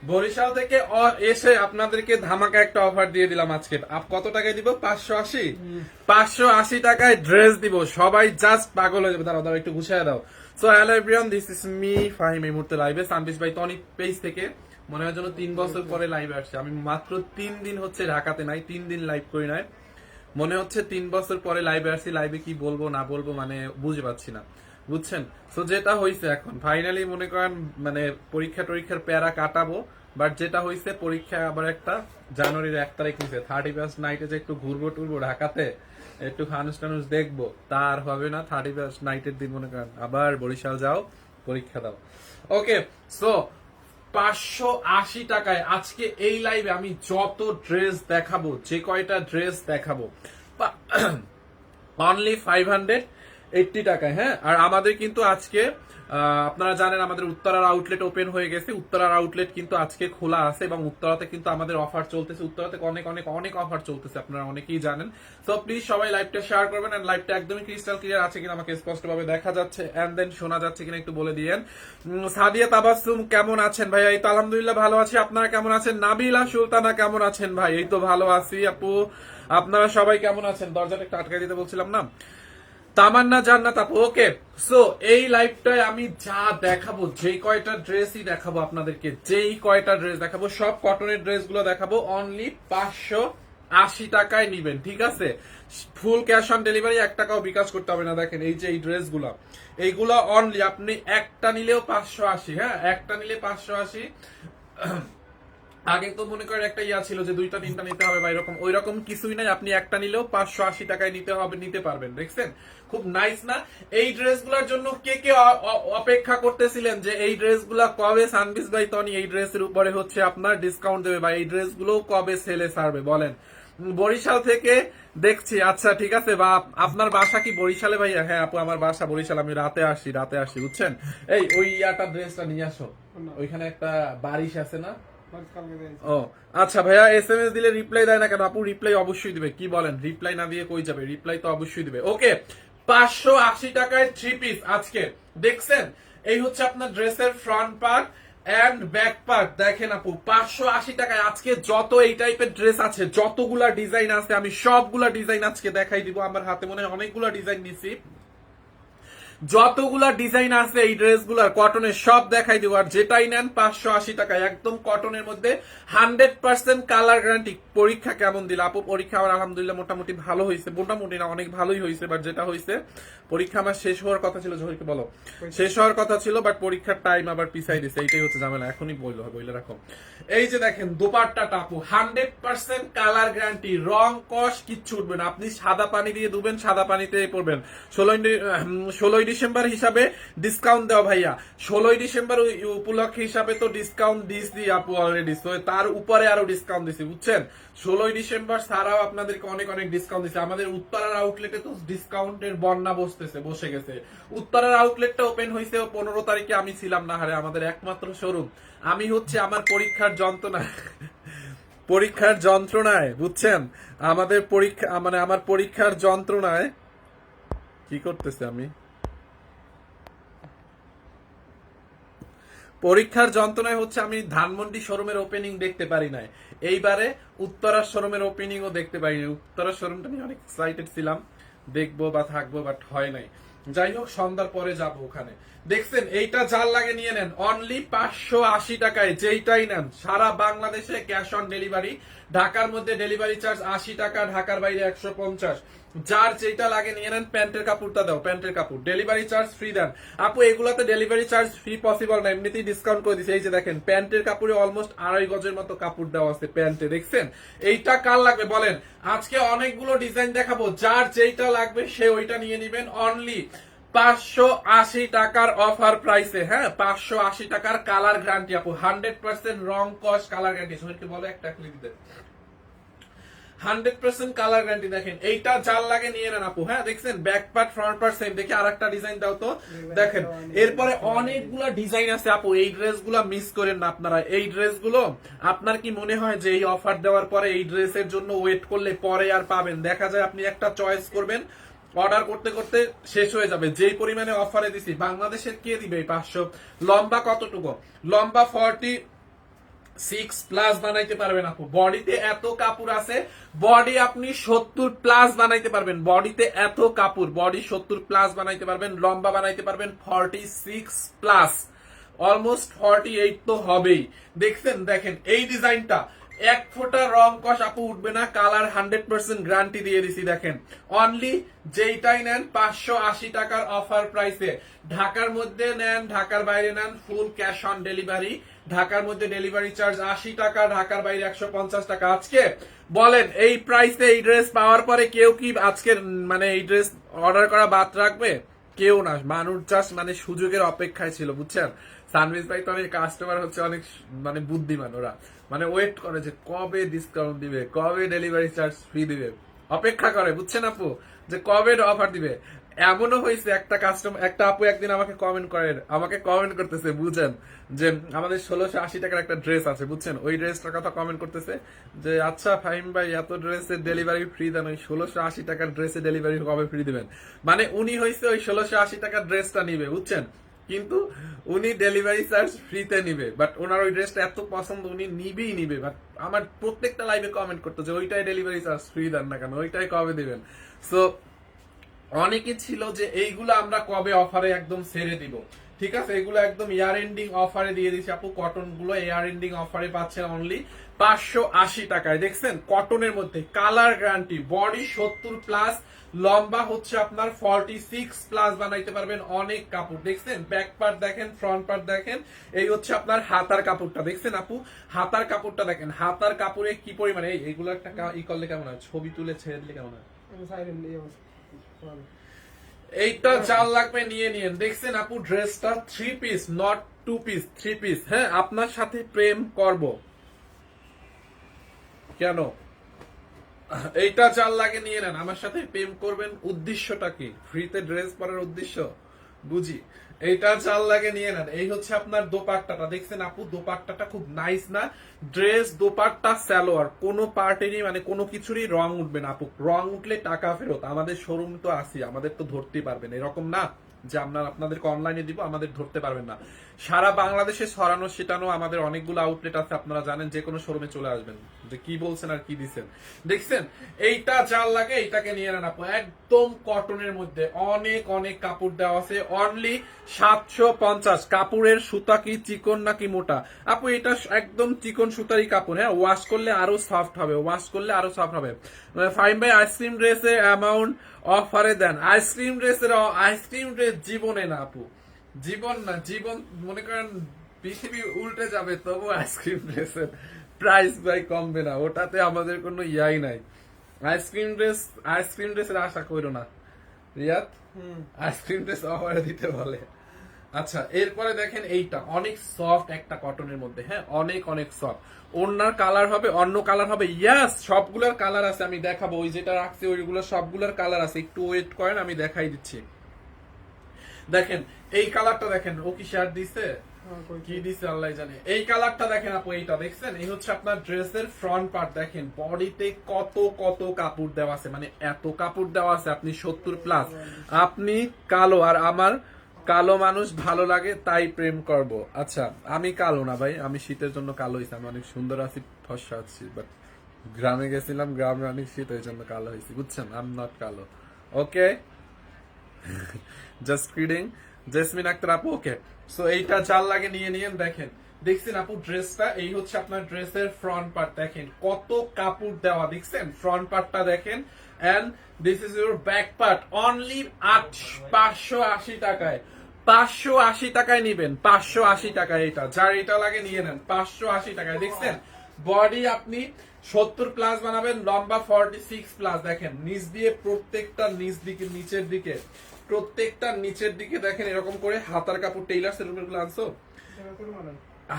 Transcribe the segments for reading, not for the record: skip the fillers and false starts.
বরিশাল থেকে এসে আপনাদেরকে ধামাকা একটা অফার দিয়ে দিলাম আজকে। কত টাকায় দিব? 580। 580 টাকায় ড্রেস দিব, সবাই জাস্ট পাগল হয়ে যাবে। দাঁড়াও দাঁড়াও, একটু গুছিয়ে দাও। So hello everyone, this is me Fahim. এই মুহূর্তে লাইভে সানবিশ ভাই টনি পেজ থেকে। মনে হয় যেন 3 বছর পরে লাইভে আসছে। আমি মাত্র 3 দিন হচ্ছে ঢাকাতে নাই, 3 দিন লাইভ করি নাই। মনে হচ্ছে 3 বছর পরে লাইভে আসছি। লাইভে কি বলবো না বলবো মানে বুঝে পাচ্ছি না, বুঝছেন? সো যেটা হয়েছে এখন ফাইনালি মনে করেন মানে পরীক্ষার প্যারা কাটাবো। বাট যেটা হয়েছে, পরীক্ষা আবার একটা জানুয়ারির 1 তারিখ হয়েছে। 31st নাইটে যে একটু ঘুরবো টুরবো ঢাকাতে, একটু ফানুস টানুস দেখবো, তার হবে না। 31st নাইটের দিন মনে করেন আবার বরিশাল যাও, পরীক্ষা দাও। ওকে, সো 580 টাকায় আজকে এই লাইভে আমি যত ড্রেস দেখাবো, যে কয়টা ড্রেস দেখাবো, অনলি 580 টাকায়। হ্যাঁ, আর আমাদের কিন্তু আজকে আপনারা জানেন আমাদের উত্তরার আউটলেট ওপেন হয়ে গেছে। উত্তরার আউটলেট কিন্তু আজকে খোলা আছে এবং উত্তরাতে কিন্তু আমাদের অফার চলতেছে। উত্তরাতে অনেক অনেক অনেক অফার চলতেছে, আপনারা অনেকেই জানেন। সো প্লিজ সবাই লাইভটা শেয়ার করবেন। এন্ড লাইভটা একদমই ক্রিস্টাল ক্লিয়ার আছে কিনা, আমাকে স্পষ্টভাবে দেখা যাচ্ছে এন্ড দেন শোনা যাচ্ছে কিনা একটু বলে দিয়েন। সাদিয়া তাবাসসুম কেমন আছেন ভাই? এই তো আলহামদুলিল্লাহ ভালো আছি। আপনারা কেমন আছেন? নাবিলা সুলতানা কেমন আছেন ভাই? এই তো ভালো আছি আপু। আপনারা সবাই কেমন আছেন? দরজাটা একটু আটকে দিতে বলছিলাম না। তামান্না জান্নাত আপু, ওকে। সো এই লাইভটায় আমি যা দেখাবো, যে কয়টা ড্রেসই দেখাবো আপনাদেরকে, যেই কয়টা ড্রেস দেখাবো সব কটনের ড্রেস গুলো দেখাবো। অনলি 580 টাকায় নিবেন, ঠিক আছে? ফুল ক্যাশ অন ডেলিভারি, 1 টাকাও বিকাশ করতে হবে না। দেখেন এই যে এই ড্রেস গুলা, এইগুলা অনলি আপনি একটা নিলেও 580। হ্যাঁ, একটা নিলে 580। আগে তো মনে করেন একটা ইয়া ছিল যে 2টা 3টা নিতে হবে বা এরকম, ওই রকম কিছুই নাই। আপনি একটা নিলেও 580 টাকায় নিতে হবে, নিতে পারবেন। দেখছেন খুব নাইস না? এই ড্রেসগুলোর জন্য কে কে অপেক্ষা করতেছিলেন যে এই ড্রেসগুলা কবে সানবিস বাই টনি এই ড্রেসের উপরে হচ্ছে আপনার ডিসকাউন্ট দেবে বা এই ড্রেসগুলো কবে সেলে ছাড়বে বলেন? বরিশাল থেকে দেখছি, আচ্ছা ঠিক আছে। বা আপনার বাসা কি বরিশালে ভাইয়া? হ্যাঁ আপু, আমার বাসা বরিশাল। আমি রাতে আসি বুঝছেন। এই ওই ইয়াটা ড্রেসটা নিয়ে আসো, ওইখানে একটা বারিশ আছে না? ও আচ্ছা ভাইয়া, SMS দিলে রিপ্লাই দেয় না কেন? আপু রিপ্লাই অবশ্যই দিবে, কি বলেন? রিপ্লাই না দিয়ে কই যাবে? রিপ্লাই তো অবশ্যই দিবে। ওকে, 580 টাকায় 3 পিস আজকে দেখছেন। এই হচ্ছে আপনার ড্রেসের front part and back part. দেখেন আপু, 580 টাকায় আজকে যত এই টাইপের ড্রেস আছে, যতগুলা ডিজাইন আছে, আমি সবগুলা ডিজাইন আজকে দেখাই দিব। আমার হাতে মনে হয় অনেকগুলা ডিজাইন নিছি। যতগুলা ডিজাইন আছে এই ড্রেসগুলার কটনের সব দেখাই দিব। আর যেটাই নেন 580 টাকায়, একদম কটনের মধ্যে 100% কালার গ্যারান্টি। পরীক্ষা কেমন দিল আপু? পরীক্ষা আমার আলহামদুলিল্লাহ মোটামুটি ভালো হয়েছে। মোটামুটি না, অনেক ভালোই হয়েছে। বাট যেটা হয়েছে, পরীক্ষা আমার শেষ হওয়ার কথা ছিল। জহিরকে বলো, শেষ হওয়ার কথা ছিল, বাট পরীক্ষার টাইম আবার পিছাই দিছে। এইটাই হচ্ছে ঝামেলা। এখনই বইলে রাখো। এই যে দেখেন দোপাট্টাটা আপু, 100% কালার গ্যারান্টি, রং কস কিচ্ছু উঠবে না। আপনি সাদা পানি দিয়ে ধুবেন, সাদা পানিতে পড়বেন। 16 ডিসেম্বর হিসাবে ডিসকাউন্ট দেওয়া ভাইয়া। 16 ডিসেম্বর উপলক্ষে হিসাবে তো ডিসকাউন্ট দিছি আপু অলরেডি। তার উপরে আরো ডিসকাউন্ট দিছি, বুঝছেন? 16 ডিসেম্বর ছাড়াও আপনাদেরকে অনেক অনেক ডিসকাউন্ট দিচ্ছে। আমাদের উত্তরার আউটলেটে তো ডিসকাউন্টের বন্যা বসে গেছে। উত্তরার আউটলেটটা ওপেন হয়েছে 15 তারিখে, আমি ছিলাম না হারে। আমাদের একমাত্র শোরুম। আমি হচ্ছে আমার পরীক্ষার যন্ত্রণায় বুঝছেন, আমাদের পরীক্ষা মানে আমার পরীক্ষার যন্ত্রণায় কি করতেছে, আমি পরীক্ষার যন্ত্রণায় হচ্ছে আমি ধানমন্ডি শোরুমের ওপেনিং দেখতে পারি নাই। এইবারে উত্তরার শোরুমের ওপেনিংও দেখতে পারিনি। উত্তরার শোরুমটা নিয়ে অনেক এক্সাইটেড ছিলাম, দেখবো বা থাকবো, বাট হয় নাই। যাই হোক, সন্ধ্যার পরে যাব ওখানে। দেখছেন এইটা যার লাগে নিয়ে নেন, অনলি 580 টাকায় যেইটাই নেন। সারা বাংলাদেশে ক্যাশ অন ডেলিভারি। ঢাকার মধ্যে ডেলিভারি চার্জ 80 টাকা, ঢাকার বাইরে 150। যার যেটা লাগে নিয়ে নেন। প্যান্টের কাপড়টা দাও, প্যান্টের কাপড় ডেলিভারি চার্জ ফ্রি দেন। আপু এগুলাতে ডেলিভারি চার্জ ফ্রি পসিবল না, এমনিতেই ডিসকাউন্ট করে দিচ্ছে। এই যে দেখেন প্যান্টের কাপড়ে অলমোস্ট 2.5 গজের মতো কাপড় দেওয়া আছে প্যান্টে, দেখছেন? এইটা কার লাগবে বলেন? আজকে অনেকগুলো ডিজাইন দেখাবো, যার যেটা লাগবে সে ওইটা নিয়ে নিবেন। অনলি 580 টাকার অফার প্রাইসে। হ্যাঁ, 580 টাকার কালার গ্যারান্টি আপু, 100% রং কস কালার গ্যারান্টি। সবাইকে বলো একটা ক্লিক দেন। 100% কালার গ্যারান্টি। দেখেন এইটা যার লাগে নিয়ে নেন আপু। হ্যাঁ, দেখছেন back part front part same. দেখি আর একটা ডিজাইন দাও তো। দেখেন এরপরে অনেকগুলা ডিজাইন আছে আপু, এই ড্রেসগুলা মিস করেন না আপনারা। এই ড্রেসগুলো আপনার কি মনে হয় যে এই অফার দেওয়ার পরে এই ড্রেসের জন্য ওয়েট করলে পরে আর পাবেন? দেখা যায় আপনি একটা চয়েস করবেন, অর্ডার করতে করতে শেষ হয়ে যাবে। যেই পরিমাণে অফারে দিছি, বাংলাদেশের কে দিবে এই 500? লম্বা কতটুকু? লম্বা 6+ বানাইতে পারবেন আপু। বডিতে এত কাপড় আছে, বডি আপনি 70+ বানাইতে পারবেন। বডিতে এত কাপড়, বডি 70+ বানাইতে পারবেন, লম্বা বানাইতে পারবেন 46+, অলমোস্ট 48 তো হবেই। দেখছেন, দেখেন এই ডিজাইনটা, এক ফোঁটা রং কষ আপু উঠবে না, কালার 100% গ্যারান্টি দিয়ে দিছি। দেখেন অনলি যেইটাই নেন 580 টাকার অফার প্রাইসে। ঢাকার মধ্যে নেন, ঢাকার বাইরে নেন, ফুল ক্যাশ অন ডেলিভারি। ঢাকার মধ্যে ডেলিভারি চার্জ 80 টাকা, ঢাকার বাইরে 150 টাকা। আজকে বলেন এই প্রাইসে এই ড্রেস পাওয়ার পরে কেউ কি আজকের মানে এই ড্রেস অর্ডার করা বাদ রাখবে? কেউ না। মানুষ জাস্ট মানে সুযোগের অপেক্ষায় ছিল, বুঝছেন। সানভিজ ভাই তো অনেক কাস্টমার হচ্ছে অনেক মানে বুদ্ধিমান, ওরা মানে ওয়েট করে যে কবে ডিসকাউন্ট দিবে, কবে ডেলিভারি চার্জ ফ্রি দিবে, অপেক্ষা করে, বুঝছেন আপু, যে কবে অফার দিবে। এমনও হয়েছে একটা কাস্টমার, একটা আপু একদিন আমাকে কমেন্ট করতেছে, বুঝছেন, যে আমাদের 1680 টাকার একটা ড্রেস আছে, বুঝছেন, ওই ড্রেসটার কথা কমেন্ট করতেছে যে আচ্ছা ফাহিম ভাই এত ড্রেসের ডেলিভারি ফ্রি দেন, ওই 1680 টাকার ড্রেসের ডেলিভারি কবে ফ্রি দিবেন। মানে উনি হয়েছে ওই 1680 টাকার ড্রেসটা নিবে, বুঝছেন, কিন্তু উনি ডেলিভারি চার্জ ফ্রিতে নিবে। বাট ওনার ওই ড্রেসটা এত পছন্দ, উনি নিবে। বাট আমার প্রত্যেকটা লাইভে কমেন্ট করতো যে ওইটাই ডেলিভারি চার্জ ফ্রি দেন না কেন, ওইটাই কবে দিবেন। সো অনেকে ছিল যে এইগুলো আমরা কবে অফারে একদম ছেড়ে দিব। ঠিক আছে, এগুলো একদম ইয়ার এন্ডিং অফারে দিয়ে দিচ্ছি আপু। কটন গুলো ইয়ার এন্ডিং অফারে পাচ্ছেন অনলি 580 টাকায়। দেখছেন কটনের মধ্যে কালার গ্যারান্টি, বডি 70+, লম্বা হচ্ছে আপনার 46+ বানাইতে পারবেন। অনেক কাপড় দেখছেন, ব্যাক পার্ট দেখেন, ফ্রন্ট পার্ট দেখেন। এই হচ্ছে আপনার হাতার কাপড়টা, দেখছেন আপু, হাতার কাপড়টা দেখেন, হাতার কাপড়ে কি পরিমাণে এইগুলো একটা ই করলে কেমন হয়, ছবি তুলে ছেড়ে দিলে কেমন হয়। এইটা চাল লাগবে, নিয়ে নিন। দেখছেন আপু ড্রেসটা 3 পিস, নট 2 পিস, 3 পিস। হ্যাঁ, আপনার সাথে প্রেম করব কেন, এইটা চাল লাগে, নিয়ে নেন। আমার সাথে প্রেম করবেন, উদ্দেশ্যটা কি? ফ্রিতে ড্রেস পরার উদ্দেশ্য বুঝি। এইটা চাল লাগে, নিয়ে নেন। এই হচ্ছে আপনার দোপাট্টাটা, দেখছেন আপু, দোপাট্টাটা খুব নাইস না? ড্রেস, দোপাট্টা, সালোয়ার, কোনো পার্টেরই মানে কোনো কিছুরই রং উঠবে না আপু। রং উঠলে টাকা ফেরত। আমাদের শোরুম তো আসি, আমাদের তো ধরতেই পারবেন, এরকম না যে আমরা আপনাদেরকে অনলাইনে দিব আমাদের ধরতে পারবেন না। সারা বাংলাদেশে ছড়ানো ছিটানো আমাদের অনেকগুলো আউটলেট আছে, আপনারা জানেন, যে কোনো শোরুমে চলে আসবেন, যে কি বলছেন আর কি দিচ্ছেন। দেখছেন এইটা চাল লাগে, এইটাকে নিয়ে নেন আপু। একদম কটনের মধ্যে অনেক অনেক কাপড় দেওয়া আছে, অনলি 750। কাপড়ের সুতা কি চিকন নাকি মোটা আপু? এটা একদম চিকন সুতারই কাপড়। হ্যাঁ, ওয়াশ করলে আরো সফট হবে, ওয়াশ করলে আরো সফট হবে। ফাইন ভাই আইসক্রিম ড্রেসে অ্যামাউন্ট অফারে দেন। আইসক্রিম ড্রেস জীবনে না আপু, জীবন না, জীবন মনে করেন পৃথিবী উল্টে যাবে তবু আইসক্রিম ড্রেসের প্রাইস ভাই কমবে না, ওটাতে আমাদের কোনো ইয়াই নাই। আইসক্রিম ড্রেসের আশা করো না রিয়াদ, আইসক্রিম ড্রেস অফারে দিতে বলে। আচ্ছা, এরপরে দেখেন এইটা অনেক সফট একটা কটনের মধ্যে। হ্যাঁ, অনেক অনেক সফট। ওনার কালার হবে, অন্য কালার হবে, ইয়াস সবগুলোর কালার আছে, আমি দেখাবো। ওই যেটা রাখছি ওইগুলো সবগুলোর কালার আছে, একটু ওয়েট করেন, আমি দেখাই দিচ্ছি। দেখেন এই কালারটা দেখেন, ও কি শার্ট দিছে, কি দিছে আল্লাহ জানে। এই কালারটা দেখেন আপু, এইটা দেখছেন, এই হচ্ছে আপনার ড্রেসের ফ্রন্ট পার্ট। দেখেন বডিতে কত কত কাপড় দেওয়া আছে, মানে এত কাপড় দেওয়া আছে। আপনি 70+, আপনি কালো, আর আমার কালো মানুষ ভালো লাগে তাই প্রেম করব। আচ্ছা, আমি কালো না ভাই, আমি শীতের জন্য কালো হয়েছি, আমি অনেক সুন্দর আছি, ফর্সা আছি, বাট গ্রামে গেছিলাম, গ্রামে অনেক শীত, ওই জন্য কালো হয়েছি, বুঝছেন। আই এম নট কালো, ওকে, জাস্ট কিডিং। জেসমিন আক্তার আপু, ওকে। সো এইটা চাল লাগে, নিয়ে নিয়েন। দেখেন, দেখছেন আপু ড্রেসটা, এই হচ্ছে আপনার ড্রেসের ফ্রন্ট পার্ট। দেখেন কত কাপড় দেওয়া, দেখছেন ফ্রন্ট পার্টটা দেখেন। And this is your back part, only 580 টাকায়। 580 টাকায় নিবেন, 580 টাকায়। এটা যার এটা লাগে নিয়ে নেন, 580 টাকায়। দেখছেন বডি আপনি 70+ বানাবেন, লম্বা 46+। দেখেন নিচ দিয়ে প্রত্যেকটা নিচ দিকে, নিচের দিকে, প্রত্যেকটা নিচের দিকে দেখেন এরকম করে হাতার কাপড়, টেইলার সেলুনের গুলো আনছো,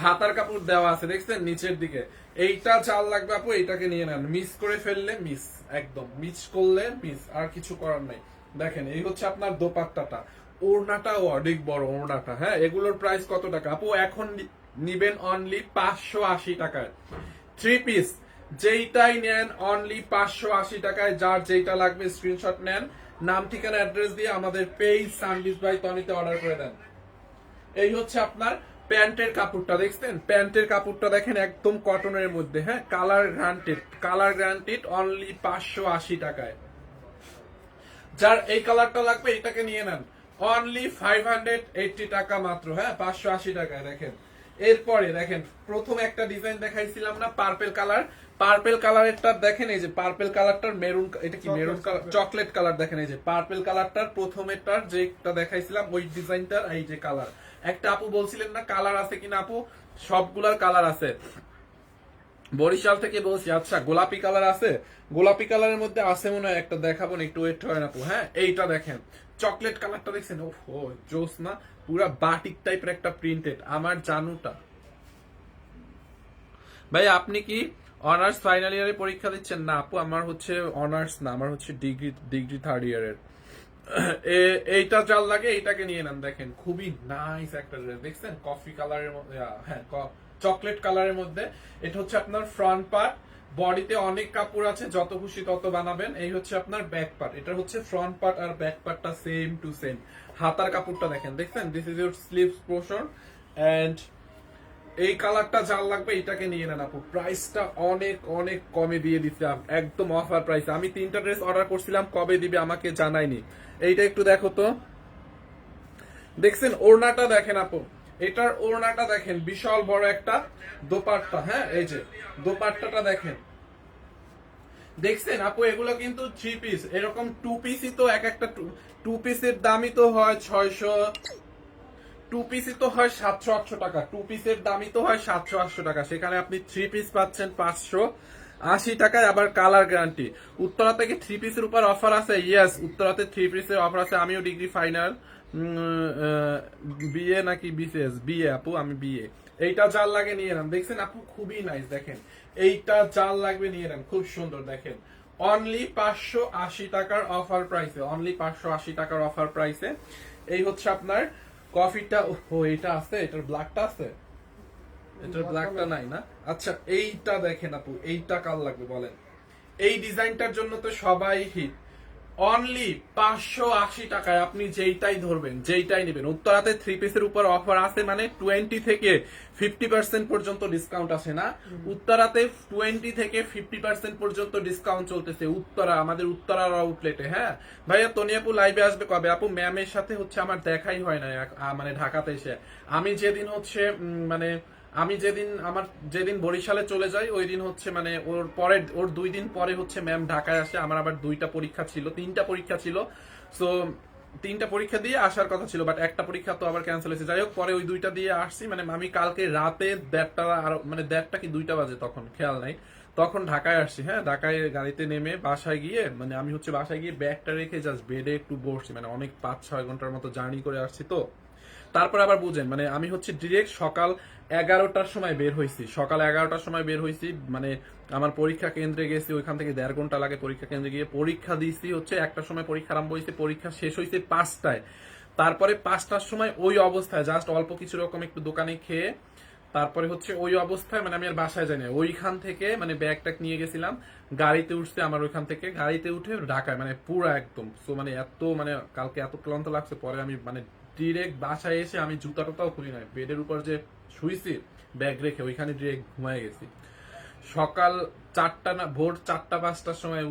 হাতার কাপড় দেওয়া আছে, দেখছেন নিচের দিকে। এইটা চাল লাগবে আপু, এইটাকে নিয়ে নেন। মিস করে ফেললে মিস, একদম মিস করলে মিস, আর কিছু করার নাই। দেখেন এই হচ্ছে আপনার দোপাট্টাটা, ওড়নাটা অনেক বড় ওড়নাটা। হ্যাঁ, এগুলোর প্রাইস কত টাকা আপু? এখন নিবেন অনলি 580 টাকায়। 3 পিস যেইটাই নেন অনলি 580 টাকায়। যার যেইটা লাগবে স্ক্রিনশট নেন, নাম ঠিকানা অ্যাড্রেস দিয়ে আমাদের পেজ সানভিজ বাই তনিতে অর্ডার করে দেন। এই হচ্ছে আপনার প্যান্টের কাপড়টা দেখছেন, প্যান্টের কাপড়টা দেখেন একদম কটনের মধ্যে, হ্যাঁ, কালার গ্রান্টেড অনলি 580 টাকায়। যার এই কালারটা লাগবে এটাকে নিয়ে নেন, অনলি 580 টাকা মাত্র, হ্যাঁ, 580 টাকায়। দেখেন এরপরে দেখেন প্রথম একটা ডিজাইন দেখাইছিলাম না পার্পেল কালার, পার্পেল কালারেরটা দেখেন, এই যে পার্পেল কালারটার মেরুন, এটা কি মেরুন কালার, চকলেট কালার, দেখেন এই যে পার্পেল কালারটার প্রথমেরটার যেটা দেখাইছিলাম ওই ডিজাইনটার এই যে কালার। একটা আপু বলছিলেন না কালার আছে কিনা, আপু সবগুলার কালার আছে, বরিশাল থেকে বলছি। আচ্ছা গোলাপি কালার আছে, গোলাপি কালারের মধ্যে আছে মনে হয় একটা, দেখাবো না, একটু ওয়েট করেন আপু। হ্যাঁ এইটা দেখেন চকলেট কালারটা দেখছেন, ও জোস না, পুরা বাটিক টাইপের একটা প্রিন্টেড, আমার জানুটা। ভাই আপনি কি অনার্স ফাইনাল ইয়ারে পরীক্ষা দিচ্ছেন? না আপু আমার হচ্ছে অনার্স না, আমার হচ্ছে ডিগ্রি থার্ড ইয়ারের। এইটা যার লাগে এইটাকে নিয়ে নেন, দেখেন খুবই নাইস একটা ড্রেস, দেখছেন কফি কালারের মধ্যে, হ্যাঁ চকলেট কালারের মধ্যে। এটা হচ্ছে আপনার ফ্রন্ট পার্ট, বডিতে অনেক কাপড় আছে, যত খুশি তত বানাবেন। এই হচ্ছে আপনার ব্যাক পার্ট, এটা হচ্ছে ফ্রন্ট পার্ট আর ব্যাক পার্টটা সেম টু সেম। হাতার কাপড়টা দেখেন, দেখছেন this is your sleeves portion. And এই কালারটা যার লাগবে এটাকে নিয়ে নেন আপু, প্রাইসটা অনেক অনেক কমে দিয়ে দিচ্ছে, একদম অফার প্রাইস। আমি 3টা ড্রেস অর্ডার করছিলাম, কবে দিবে আমাকে জানাইনি। এইটা একটু দেখো তো, দেখছেন ওড়নাটা দেখেন আপু, এটার ওড়নাটা দেখেন বিশাল বড় একটা দোপাট্টা, হ্যাঁ এই যে দোপাট্টাটা দেখেন, দেখছেন আপু এগুলো কিন্তু 3 পিস, এরকম 2 পিসই তো এক একটা 2 পিসের দামই তো হয় 600, 2 পিসই তো হয় 700-800 টাকা, 2 পিসের দামই তো হয় 700-800 টাকা, সেখানে আপনি 3 পিস পাচ্ছেন 580 টাকায়, আবার কালার গ্যারান্টি। উত্তরা থেকে 3 পিসের উপর অফার আছে, ইয়েস উত্তরাতে 3 পিসের অফার আছে। আমিও ডিগ্রি ফাইনাল, বিএ নাকি বিসিএস, বিএ আপু আমি বিএ। এইটা জাল লাগে নিয়ে নেন, দেখছেন আপু খুবই নাইস, দেখেন এইটা জাল লাগবে নিয়ে নেন, খুব সুন্দর, দেখেন অনলি 580 টাকার অফার প্রাইসে, অনলি 580 টাকার অফার প্রাইসে। এই হচ্ছে আপনার কফিটা, ও এটা আছে, এটার ব্ল্যাকটা আছে, এটার ব্ল্যাকটা নাই না। আচ্ছা এইটা দেখেন আপু, এইটা কাল লাগবে বলেন, এই ডিজাইনটার জন্য তো সবাই হিট, অনলি 580 টাকায় আপনি যেইটাই ধরবেন যেইটাই নেবেন। উত্তরাতে 3 পিসের উপর অফার আছে, মানে 20 থেকে 50% পর্যন্ত ডিসকাউন্ট আছে না, উত্তরাতে 20 থেকে 50% পর্যন্ত ডিসকাউন্ট চলতেছে উত্তরা, আমাদের উত্তরার আউটলেটে। হ্যাঁ ভাইয়া তনিয়াপু লাইভে আসবে কবে? আপু ম্যামের সাথে হচ্ছে আমার দেখাই হয় না, মানে ঢাকাতে এসে আমি যেদিন হচ্ছে আমি যেদিন বরিশালে চলে যাই ওই দিন হচ্ছে মানে ওর 2 দিন পরে হচ্ছে ম্যাম ঢাকায় আসে। আমার আবার 3টা পরীক্ষা ছিল, সো 3টা পরীক্ষা দিয়ে আসার কথা ছিল, বাট একটা পরীক্ষা তো আবার ক্যান্সেল হয়েছে। যাই হোক পরে ওই 2টা দিয়ে আসছি, মানে আমি কালকে রাতে 1:30 আর মানে 1:30 কি 2টা বাজে তখন খেয়াল নাই, তখন ঢাকায় আসছি। হ্যাঁ ঢাকায় গাড়িতে নেমে বাসায় গিয়ে, মানে আমি হচ্ছে বাসায় গিয়ে ব্যাগটা রেখে জাস্ট বেডে একটু বসছি, মানে অনেক 5-6 ঘন্টার মতো জার্নি করে আসছি তো। তারপর আবার বুঝেন, মানে আমি হচ্ছে ডিরেক্ট সকাল 11টার সময় বের হয়েছি, মানে আমার পরীক্ষা কেন্দ্রে গেছি, ওইখান থেকে 1.5 ঘন্টা লাগে পরীক্ষা কেন্দ্রে গিয়ে পরীক্ষা দিয়েছি হচ্ছে 1টার সময়, পরীক্ষা আরম্ভ হয়েছে, পরীক্ষা শেষ হয়েছে 5টায়। তারপরে 5টার সময় ওই অবস্থায় জাস্ট অল্প কিছু রকম একটু দোকানে খেয়ে তারপরে হচ্ছে ওই অবস্থায়, মানে আমি আর বাসায় যাই না, ওইখান থেকে মানে ব্যাগ নিয়ে গেছিলাম, গাড়িতে উঠছে আমার, ওইখান থেকে গাড়িতে উঠে ঢাকায়, মানে পুরো একদম। সো মানে মানে কালকে এত ক্লান্ত লাগছে, পরে আমি মানে ডিরেক্ট বাসায় এসে আমি জুতা টুতাও খুলি নাই, বেডের উপর যে শুইছি ব্যাগ রেখে ওইখানে ডিরেক্ট ঘুমায় গেছি। সকাল 4টা না ভোর 4টা-5টার সময়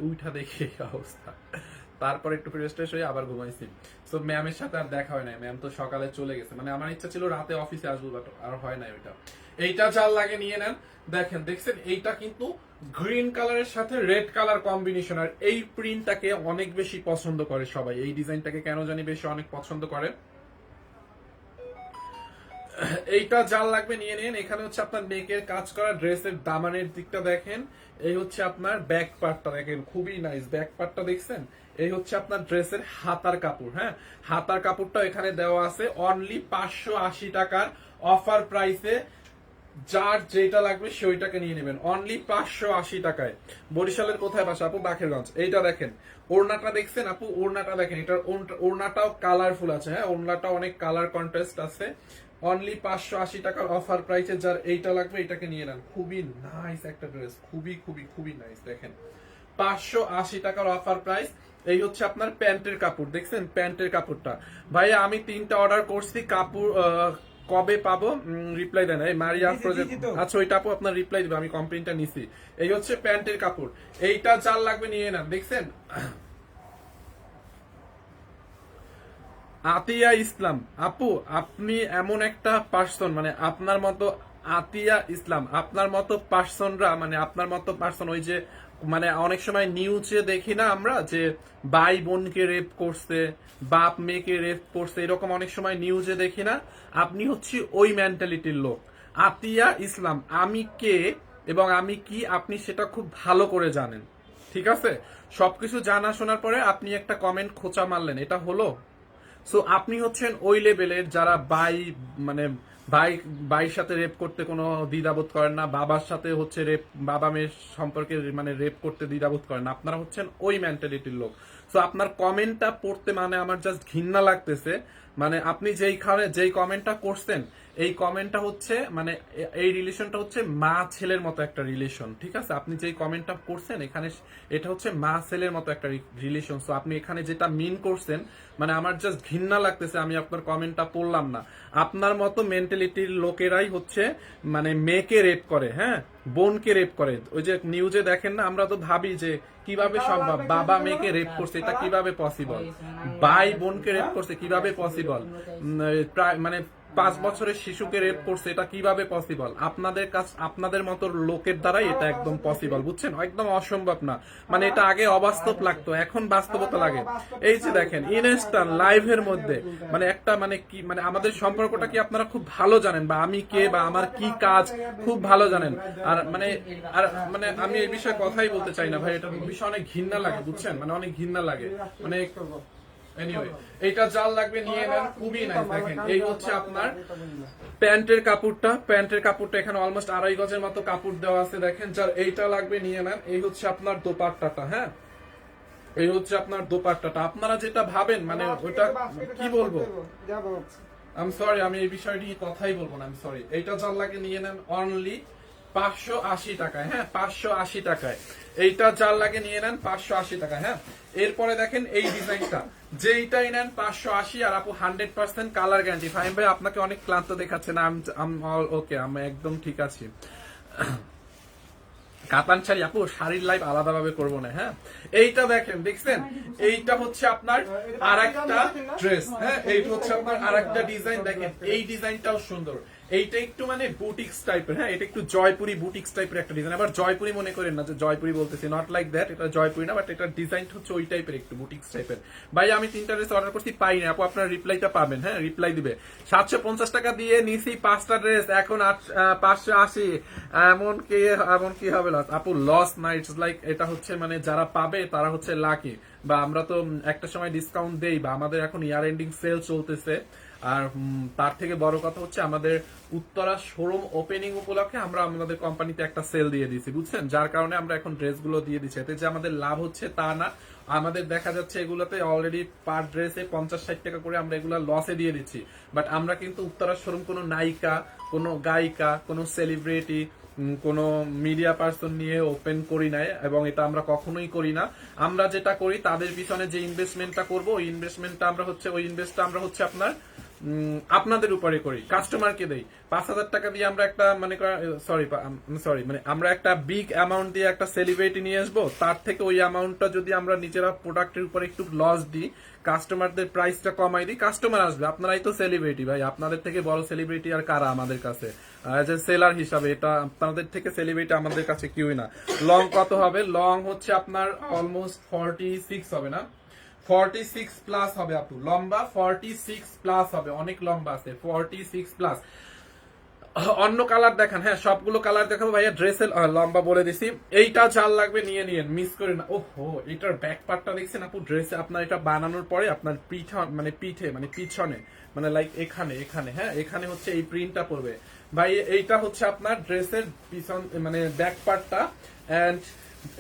উঠা দেখি এই অবস্থা, তারপর একটু ফ্রেশ ট্রেশ হয়ে আবার ঘুমাইছি। সো ম্যামের সাথে আর দেখা হয় নাই, ম্যাম তো সকালে চলে গেছে, মানে আমার ইচ্ছা ছিল রাতে অফিসে আসবো, বাট আর হয় নাই ওইটা। এইটা যার লাগে নিয়ে নেন, দেখছেন এইটা কিন্তু গ্রিন কালারের সাথে রেড কালার কম্বিনেশন, আর এই প্রিন্টটাকে অনেক বেশি পছন্দ করে সবাই, এই ডিজাইনটাকে কেন জানি বেশি অনেক পছন্দ করে। এইটা যার লাগবে নিয়ে নিন। এখানে হচ্ছে আপনার নেকের কাজ করা, ড্রেসের দামানের দিকটা দেখেন, এই হচ্ছে আপনার ব্যাক পার্টটা দেখেন খুবই নাইস, ব্যাক পার্টটা দেখছেন, এই হচ্ছে আপনার ড্রেসের হাতার কাপড়। হ্যাঁ হাতার কাপড়টা এখানে দেওয়া আছে অনলি 580 টাকার অফার প্রাইসে, যার যেটা লাগবে সেইটাকে নিয়ে নেবেন অনলি 580 টাকায়। বরিশালের কোথায় বাসা আপু? বাকেরগঞ্জ। এইটা দেখেন ওড়নাটা দেখছেন আপু, ওড়নাটা দেখেন, এটার ওড়নাটাও কালারফুল আছে, হ্যাঁ ওড়নাটা অনেক কালার কন্ট্রাস্ট আছে, অনলি 580 টাকার অফার প্রাইসে। যার এইটা লাগবে এটাকে নিয়ে নেন, খুবই নাইস একটা ড্রেস, খুবই খুবই খুবই নাইস, দেখেন 580 টাকার অফার প্রাইস। এই হচ্ছে আপনার প্যান্টের কাপড়, দেখছেন প্যান্টের কাপড়টা। ভাইয়া আমি 3টা অর্ডার করছি, কাপড় কবে পাবো রিপ্লাই দেন এই মারিয়া প্রজেক্ট। আচ্ছা ওইটা আপু আপনার রিপ্লাই দিবে, আমি কমপ্লেনটা নিছি। এই হচ্ছে প্যান্টের কাপড়, এইটা যার লাগবে নিয়ে নেন। দেখছেন আতিয়া ইসলাম আপু, আপনি এমন একটা পার্সন, মানে আপনার মতো আতিয়া ইসলাম, আপনার মতো পার্সনরা, মানে আপনার মতো পার্সন ওই যে মানে অনেক সময় নিউজে দেখি না আমরা যে ভাই বোনকে রেপ করছে, বাপ মেয়েকে রেপ করছে, এরকম অনেক সময় নিউজে দেখি না। আপনি হচ্ছে ওই মেন্টালিটির লোক। আতিয়া ইসলাম আমি কে এবং আমি কি আপনি সেটা খুব ভালো করে জানেন, ঠিক আছে? সবকিছু জানা শোনার পরে আপনি একটা কমেন্ট খোঁচা মারলেন, এটা হলো? সো আপনি হচ্ছেন ওই লেভেলের যারা মানে ভাই ভাইয়ের সাথে রেপ করতে কোনো দ্বিধাবোধ করেন না, বাবার সাথে হচ্ছে রেপ, বাবা মেয়ের সম্পর্কে মানে রেপ করতে দ্বিধাবোধ করেন না। আপনারা হচ্ছেন ওই মেন্টালিটির লোক। সো আপনার কমেন্টটা পড়তে মানে আমার জাস্ট ঘৃণা লাগতেছে। মানে আপনি যেই কমেন্টটা করছেন, এই কমেন্টটা হচ্ছে মানে এই রিলেশনটা হচ্ছে মা ছেলের মতো একটা রিলেশন, ঠিক আছে? আপনি যেই কমেন্টটা করছেন এখানে, এটা হচ্ছে মা ছেলের মতো একটা রিলেশন। সো আপনি এখানে যেটা মিন করছেন, মানে আমার জাস্ট ঘৃণা লাগতেছে, আমি আপনার কমেন্টটা পড়লাম না। আপনার মতো মেন্টালিটির লোকেরাই হচ্ছে মানে মেয়েকে রেপ করে, হ্যাঁ, বোনকে রেপ করে। ওই যে নিউজে দেখেন না, আমরা তো ভাবি যে কিভাবে সম্ভব, বাবা মেয়েকে রেপ করছে, এটা কিভাবে পসিবল, ভাই বোনকে রেপ করছে কিভাবে পসিবল, প্রায় মানে 5 বছরের শিশুকে রেপ করছে, এটা কিভাবে পসিবল? আপনাদের মতো লোকের দ্বারাই এটা একদম পসিবল, বুঝছেন? একদম অসম্ভব না। মানে এটা আগে অবাস্তব লাগতো, এখন বাস্তবতা লাগে। এই যে দেখেন ইনস্ট্যান্ট লাইভের মধ্যে মানে একটা মানে কি মানে আমাদের সম্পর্কটা কি আপনারা খুব ভালো জানেন, বা আমি কে বা আমার কি কাজ খুব ভালো জানেন। আর মানে আমি এই বিষয়ে কথাই বলতে চাই না ভাই, এটা বিষয় অনেক ঘৃণা লাগে, বুঝছেন? মানে অনেক ঘৃণা লাগে। মানে এনিওয়ে, এইটা জাল লাগবে নিয়ে নেন, খুবই নাইস। দেখেন এই হচ্ছে আপনার প্যান্টের কাপড়টা, এখানে অলমোস্ট 2.5 গজের মতো কাপড় দেওয়া আছে। দেখেন যার এইটা লাগবে নিয়ে নেন। এই হচ্ছে আপনার দোপাট্টাটা, হ্যাঁ, এই হচ্ছে আপনার দোপাট্টাটা। আপনারা যেটা ভাবেন মানে ওটা কি বলবো, আই এম সরি, আমি এই বিষয়টি কথাই বলবো না, আই এম সরি। এইটা যার লাগে নিয়ে নেন অনলি 580 টাকায়, হ্যাঁ, 580 টাকায়। এইটা যার লাগে নিয়ে নেন 580 টাকা, হ্যাঁ। এরপরে দেখেন এই ডিজাইনটা, যেইটাই নেন 580। আর আপু 100% কালার গ্যারান্টি। ফাহিম ভাই আপনাকে অনেক ক্লান্ত দেখাচ্ছে না? ওকে, আমি একদম ঠিক আছি। কাতান শাড়ি আপু, শাড়ির লাইভ আলাদা ভাবে করবো না, হ্যাঁ। এইটা দেখেন, দেখছেন এইটা হচ্ছে আপনার আরেকটা ড্রেস, হ্যাঁ, এইটা হচ্ছে আপনার আরেকটা ডিজাইন। দেখেন এই ডিজাইনটাও সুন্দর, এইটা একটু মানে বুটিক্স টাইপের, হ্যাঁ, এটা একটু জয়পুরি বুটিক্স টাইপের একটা ডিজাইন। আবার জয়পুরি মনে করেন না যে জয়পুরি বলতেছি, নট লাইক দ্যাট, এটা জয়পুরি না, বাট এটা ডিজাইন হচ্ছে ওই টাইপের, একটু বুটিক্স টাইপের। ভাই আমি 3টা ড্রেস অর্ডার করছি, পাই না আপু, আপনার রিপ্লাইটা পাবেন, হ্যাঁ, রিপ্লাই দিবে। 750 টাকা দিয়ে নিছি 5টা ড্রেস, এখন 580। এমন কি হবে লস? আপু লস না, ইটস লাইক এটা হচ্ছে মানে যারা পাবে তারা হচ্ছে লাকি। বা আমরা তো একটা সময় ডিসকাউন্ট দেই, বা আমাদের এখন ইয়ার এন্ডিং সেল চলতেছে। আর তার থেকে বড় কথা হচ্ছে আমাদের উত্তরা শোরুম ওপেনিং উপলক্ষে আমরা আমাদের কোম্পানিতে একটা সেল দিয়ে দিয়েছি, বুঝছেন? যার কারণে আমরা এখন ড্রেসগুলো দিয়ে দিচ্ছি। এতে যে আমাদের লাভ হচ্ছে তা না, আমাদের দেখা যাচ্ছে এগুলোতে অলরেডি পার ড্রেসে 50-60 টাকা করে আমরা এগুলো লসে দিয়ে দিচ্ছি। বাট আমরা কিন্তু উত্তরা শোরুম কোনো নায়িকা, কোনো গায়িকা, কোনো সেলিব্রিটি, কোনো মিডিয়া পার্সন নিয়ে ওপেন করি নাই, এবং এটা আমরা কখনোই করি না। আমরা যেটা করি তাদের পিছনে যে ইনভেস্টমেন্টটা করব, ওই ইনভেস্টমেন্টটা আমরা হচ্ছে আপনাদের উপরে করি, কাস্টমারকে দেই। 5,000 টাকা দিয়ে আমরা একটা মানে আমরা একটা বিগ অ্যামাউন্ট দিয়ে একটা সেলিব্রিটি নিয়ে আসবো, তার থেকে ওই অ্যামাউন্টটা যদি আমরা নিজেরা প্রোডাক্টের উপরে একটু লস দিই, কাস্টমারদের প্রাইসটা কমাই দিই, কাস্টমার আসবে। আপনারাই তো সেলিব্রিটি ভাই, আপনাদের থেকে বড় সেলিব্রিটি আর কারা আমাদের কাছে? সেলার হিসাবে এটা আপনাদের থেকে সেলিব্রিটি আমাদের কাছে কেউই না। লং কত হবে? লং হচ্ছে আপনার অলমোস্ট 46 হবে না, 46 প্লাস হবে আপু। লম্বা 46 প্লাস হবে, অনেক লম্বা আছে, 46 প্লাস। অন্য কালার দেখান, হ্যাঁ, সবগুলো কালার দেখাবো ভাইয়া। ড্রেসের লম্বা বলে দিছি। এইটা যার লাগবে নিয়ে নিয়েন, মিস করে না। ওহো, এটার ব্যাক পার্টটা দেখছেন আপু? ড্রেসে আপনার এটা বানানোর পরে আপনার পিছনে মানে লাইক এখানে, হ্যাঁ, এখানে হচ্ছে এই প্রিন্টটা পড়বে ভাই। এইটা হচ্ছে আপনার ড্রেসের পিছন মানে ব্যাক পার্টটা। এন্ড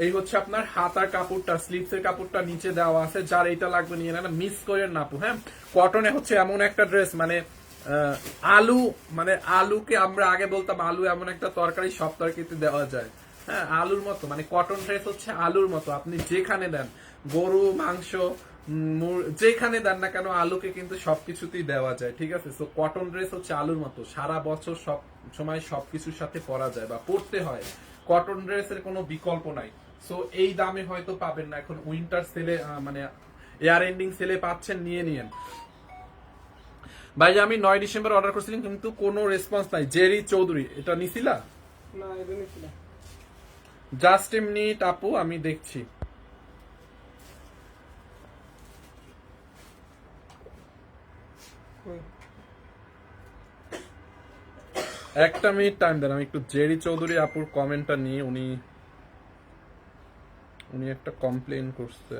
এই হচ্ছে আপনার হাতার কাপড়টা, স্লিভস এর কাপড়টা নিচে দেওয়া আছে। যার এইটা লাগবে নিয়ে নেন, মিস করেন না আপু, হ্যাঁ। কটনে হচ্ছে এমন একটা ড্রেস মানে আলুকে আমরা আগে বলতাম আলু এমন একটা তরকারি, সব তরকারিতে দেওয়া যায়। হ্যাঁ আলুর মতো, মানে কটন ড্রেস হচ্ছে আলুর মতো, আপনি যেখানে দেন গরু মাংস যেখানে দেন না কেন আলুকে কিন্তু সবকিছুতেই দেওয়া যায়, ঠিক আছে। সো কটন ড্রেস হচ্ছে আলুর মতো, সারা বছর সব সময় সবকিছুর সাথে পরা যায় বা পরতে হয়, কটন ড্রেসের কোনো বিকল্প নাই। সো এই দামে হয়তো পাবেন না, এখন উইন্টার সেলে মানে এয়ার এন্ডিং সেলে পাচ্ছেন, নিয়ে নিয়েন। ভাই আমি 9 ডিসেম্বর অর্ডার করছিলাম কিন্তু কোনো রেসপন্স নাই। জেরি চৌধুরী, এটা নিছিলা? না এটা নিছিলাম। জাস্ট এ মিনিট আপু, আমি দেখছি। কই? একটা মিনিট টাইম দেন, আমি একটু জেরি চৌধুরী আপুর কমেন্টটা নিয়ে, উনি উনি একটা কমপ্লেন করছে।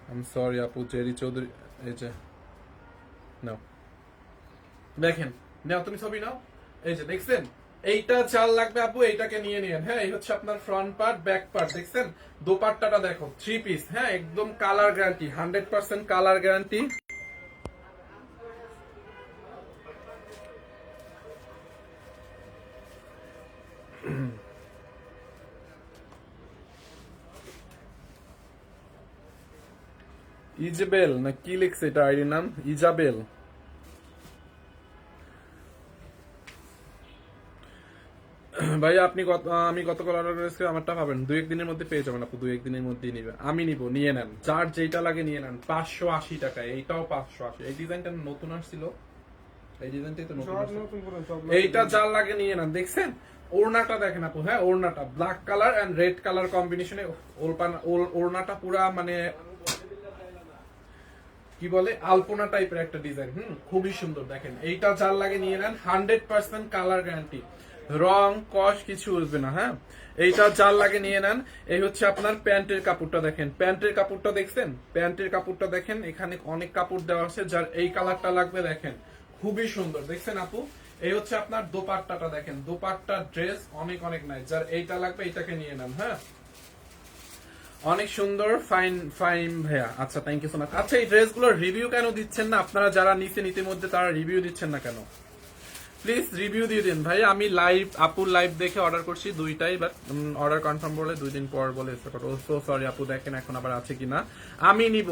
আই এম সরি আপু, জেরি চৌধুরী, এই যে নাও দেখেন, নাও তুমি ছবি নাও, এই যে দেখছেন, এইটা চাল লাগবে আপু, এইটাকে নিয়ে নিয়েন। হ্যাঁ এই হচ্ছে আপনার ফ্রন্ট পার্ট, ব্যাক পার্ট, দেখছেন দোপাট্টাটা দেখো, 3 পিস, হ্যাঁ একদম colour guarantee, 100% colour guarantee. Isabel না কি লিখছে এটা, আইডির নাম ইজাবেল। ভাই আপনি আমি গতকাল অর্ডার করেছি, আমারটা পাবেন 2-1 দিনের মধ্যে পেয়ে যাবেন আপু, 2-1 দিনের মধ্যেই নিবে, আমি নিব, নিয়ে নেন, যার যেটা লাগে নিয়ে নেন। 580 টাকায়, এইটাও 580। এই ডিজাইনটা নতুন আসছিল, এই ডিজাইনটাই তো নতুন সব আসছিল। নতুন করে সব এইটা যার লাগে নিয়ে নেন, দেখছেন ওড়নাটা দেখেন আপু, হ্যাঁ ওড়নাটা black colour and red colour কম্বিনেশনে, ওড়নাটা পুরা মানে কি বলে আলপনা টাইপের একটা ডিজাইন, খুবই সুন্দর। দেখেন এইটা যার লাগে নিয়ে নেন, 100% কালার গ্যারান্টি, রং কস কিছু উঠবে না। হ্যাঁ এইটা যার লাগে নিয়ে নেন। এই হচ্ছে আপনার প্যান্টের কাপড়টা, দেখেন প্যান্টের কাপড়টা দেখছেন, প্যান্টের কাপড়টা দেখেন, এখানে অনেক কাপড় দেওয়া আছে, যার এই কালারটা লাগবে দেখেন খুবই সুন্দর, দেখছেন আপু। এই হচ্ছে আপনার দোপাট্টাটা দেখেন, দোপাট্টা ড্রেস অনেক অনেক নাই, যার এইটা লাগবে এইটাকে নিয়ে নেন। হ্যাঁ অনেক সুন্দর, ফাইন ফাইন ভাইয়া, আচ্ছা থ্যাংক ইউ সো মাচ। আচ্ছা এই ড্রেসগুলোর রিভিউ কেন দিচ্ছেন না আপনারা, যারা নিচে ইতিমধ্যে তারা রিভিউ দিচ্ছেন না কেন? প্লিজ রিভিউ দিয়ে দিন ভাই। আমি লাইভ আপুর লাইভ দেখে অর্ডার করছি দুইটাই, বাট অর্ডার কনফার্ম বলে 2 দিন পর বলে, সো সরি আপু, দেখেন এখন আবার আছে কিনা, আমি নিব,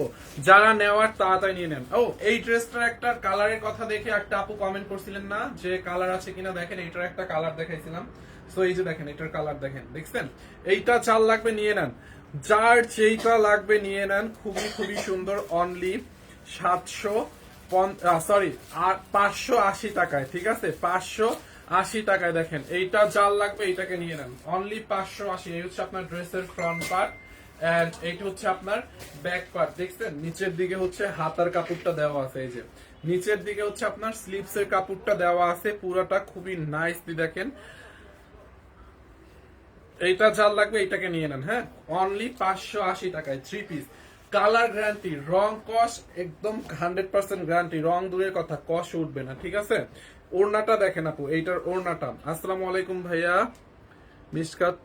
যারা নেওয়ার তাড়াতাড়ি নিয়ে নেন। ও এই ড্রেসটার একটা কালারের কথা দেখে একটা আপু কমেন্ট করছিলেন না যে কালার আছে কিনা, দেখেন এইটার একটা কালার দেখাইছিলাম, সো এই যে দেখেন এটার কালার দেখেন, দেখছেন এইটা চাল লাগবে নিয়ে নেন, যার যেইটা লাগবে নিয়ে নেন, খুবই খুবই সুন্দর, অনলি 580 টাকায়, ঠিক আছে 580 টাকায়। দেখেন এইটা যার লাগবে এইটাকে নিয়ে নেন, অনলি 580। এই হচ্ছে আপনার ড্রেসের ফ্রন্ট পার্ট এন্ড এইটা হচ্ছে আপনার ব্যাক পার্ট, দেখছেন নিচের দিকে হচ্ছে হাতার কাপড়টা দেওয়া আছে, এই যে নিচের দিকে হচ্ছে আপনার স্লিভস এর কাপড়টা দেওয়া আছে, পুরোটা খুবই নাইসলি দেখেন। এইটা যার লাগবে এইটাকে নিয়ে নেন। হ্যাঁ অনলি 580 টাকায় 3 পিস, কালার গ্যারান্টি, রং কস একদম 100% গ্যারান্টি, রং দূরের কথা কস উঠবে না, ঠিক আছে। ওড়নাটা দেখেন আপু, এইটার ওড়নাটা, আসসালামু আলাইকুম ভাইয়া মিসকাত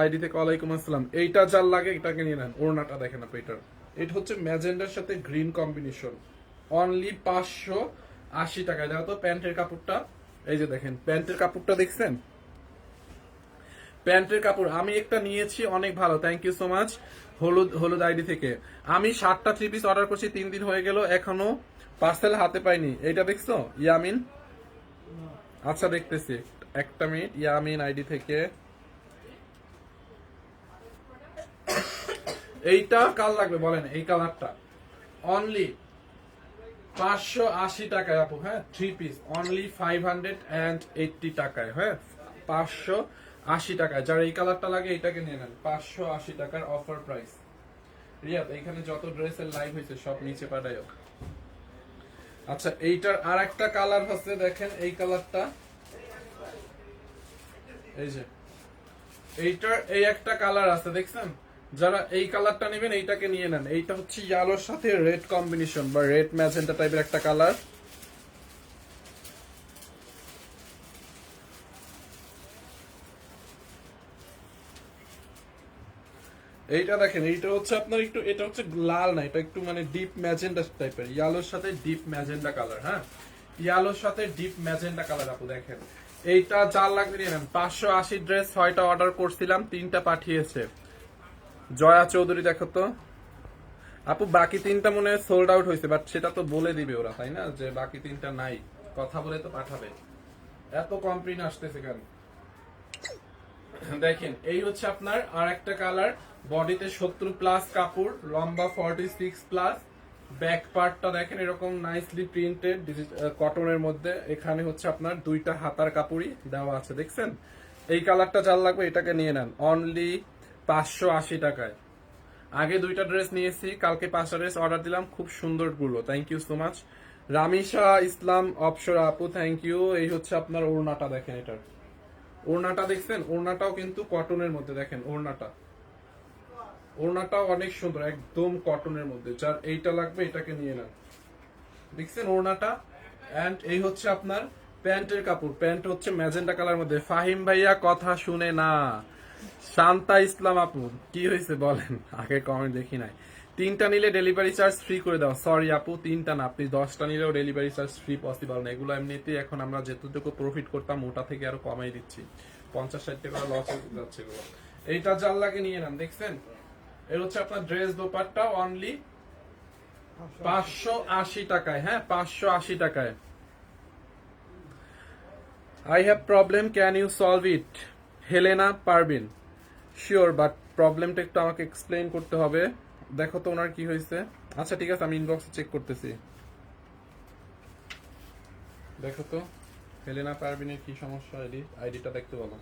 আইডি থেকে, ওয়ালাইকুম আসসালাম। এইটা যার লাগে এটাকে নিয়ে নেন, ওড়নাটা দেখেন আপু, এটা হচ্ছে ম্যাজেন্ডার সাথে গ্রিন কম্বিনেশন, অনলি 580 টাকায়। দেখো তো প্যান্টের কাপড়টা, এই যে দেখেন প্যান্টের কাপড়টা দেখছেন, প্যান্টের কাপড় আমি একটা নিয়েছি, অনেক ভালো, থ্যাংক ইউ সো মাচ। হলুদ হলুদ আইডি থেকে আমি 7টা 3 পিস অর্ডার করছি, 3 দিন হয়ে গেল, এখনো পার্সেল হাতে পাইনি। এইটা দেখছো ইয়ামিন? আচ্ছা দেখতেছি, একটা মিনিট। ইয়ামিন আইডি থেকে, এইটা কাল লাগবে বলেন, এই কালারটা অনলি 580 টাকায় আপু। হ্যাঁ 3 পিস অনলি 580 টাকায়, হ্যাঁ 580 টাকায়, যার এই কালারটা লাগে এটাকে নিয়ে নেন, 580 টাকার অফার প্রাইস। রিয়াদ এখানে যত ড্রেসের লাইভ হয়েছে সব নিচে পাঠায়ও। আচ্ছা এইটার আর একটা কালার হচ্ছে, দেখেন এই কালারটা, এই যে এইটার এই একটা কালার আছে দেখছেন, যারা এই কালারটা নেবেন এইটাকে নিয়ে নেন। এইটা হচ্ছে ইয়েলোর সাথে রেড কম্বিনেশন বা রেড ম্যাজেন্টা টাইপের একটা কালার। এইটা দেখেন, এইটা হচ্ছে আপনার একটু, এটা হচ্ছে লাল না, এটা একটু মানে ডিপ ম্যাজেন্টা টাইপের, ইয়েলোর সাথে ডিপ ম্যাজেন্টা কালার। হ্যাঁ ইয়েলোর সাথে ডিপ ম্যাজেন্টা কালার আপু, দেখেন এইটা যার লাগবে নিয়ে নেন। 580 ড্রেস 6টা অর্ডার করছিলাম, 3টা পাঠিয়েছে। জয়া চৌধুরী দেখো তো আপু, বাকি 3টা মনে হয় সোল্ড আউট হয়েছে, বাট সেটা তো বলে দিবে ওরা, তাই না, যে বাকি 3টা নাই, কথা বলে তো পাঠাবে। এত কমপ্লেইন আসতেছে কেন? দেখেন এই হচ্ছে আপনার আর একটা কালার, বডিতে 70+ কাপড়, লম্বা 46+, ব্যাক পার্টটা দেখেন এরকম নাইসলি প্রিন্টেড কটনের মধ্যে। এখানে হচ্ছে আপনার 2টা হাতার কাপড়ই দেওয়া আছে, দেখছেন। এই কালারটা যার লাগবে এটাকে নিয়ে নেন, অনলি 580 টাকায়। আগে 2টা ড্রেস নিয়েছি, কালকে 5টা ড্রেস অর্ডার দিলাম, খুব সুন্দর গুলো, thank you so much. Ramisha Islam Apsara আপু, থ্যাংক ইউ। এই হচ্ছে আপনার ওড়নাটা দেখেন, এটার ওড়নাটা দেখছেন, ওড়নাটাও কিন্তু কটনের মধ্যে, দেখেন ওড়নাটাও অনেক সুন্দর, একদম কটনের মধ্যে। যার এইটা লাগবে এটাকে নিয়ে নেন, দেখছেন ওড়নাটা। এন্ড এই হচ্ছে আপনার প্যান্টের কাপড়, প্যান্ট হচ্ছে ম্যাজেন্টা কালার মধ্যে। ফাহিম ভাইয়া কথা শুনে না। শান্তা ইসলাম আপু, কি হয়েছে বলেন, আগে কমেন্ট দেখি নাই। 3টা নিলে ডেলিভারি চার্জ ফ্রি করে দাও। সরি আপু, 3টা না, আপনি 10টা নিলেও ডেলিভারি চার্জ ফ্রি পসিবল না। এগুলো এমনিতেই এখন আমরা যেতটুকু প্রফিট করতাম ওটা থেকে আরো কমাই দিচ্ছি, 50-60 টাকা লস যাচ্ছে এগুলো। এইটা যার লাগে নিয়ে নেন, দেখছেন। এর হচ্ছে আপনার ড্রেস দোপাট্টা, অনলি 580 টাকায়। হ্যাঁ, 580 টাকায়। I have problem, can you solve it? Helena পারবিন, শিওর, বাট প্রবলেমটা একটু আমাকে এক্সপ্লেইন করতে হবে। দেখো তো ওনার কি হয়েছে। আচ্ছা ঠিক আছে, আমি ইনবক্সে চেক করতেছি। দেখো তো হেলেনা পারবিনের কি সমস্যা, আইডিটা দেখতে বলো।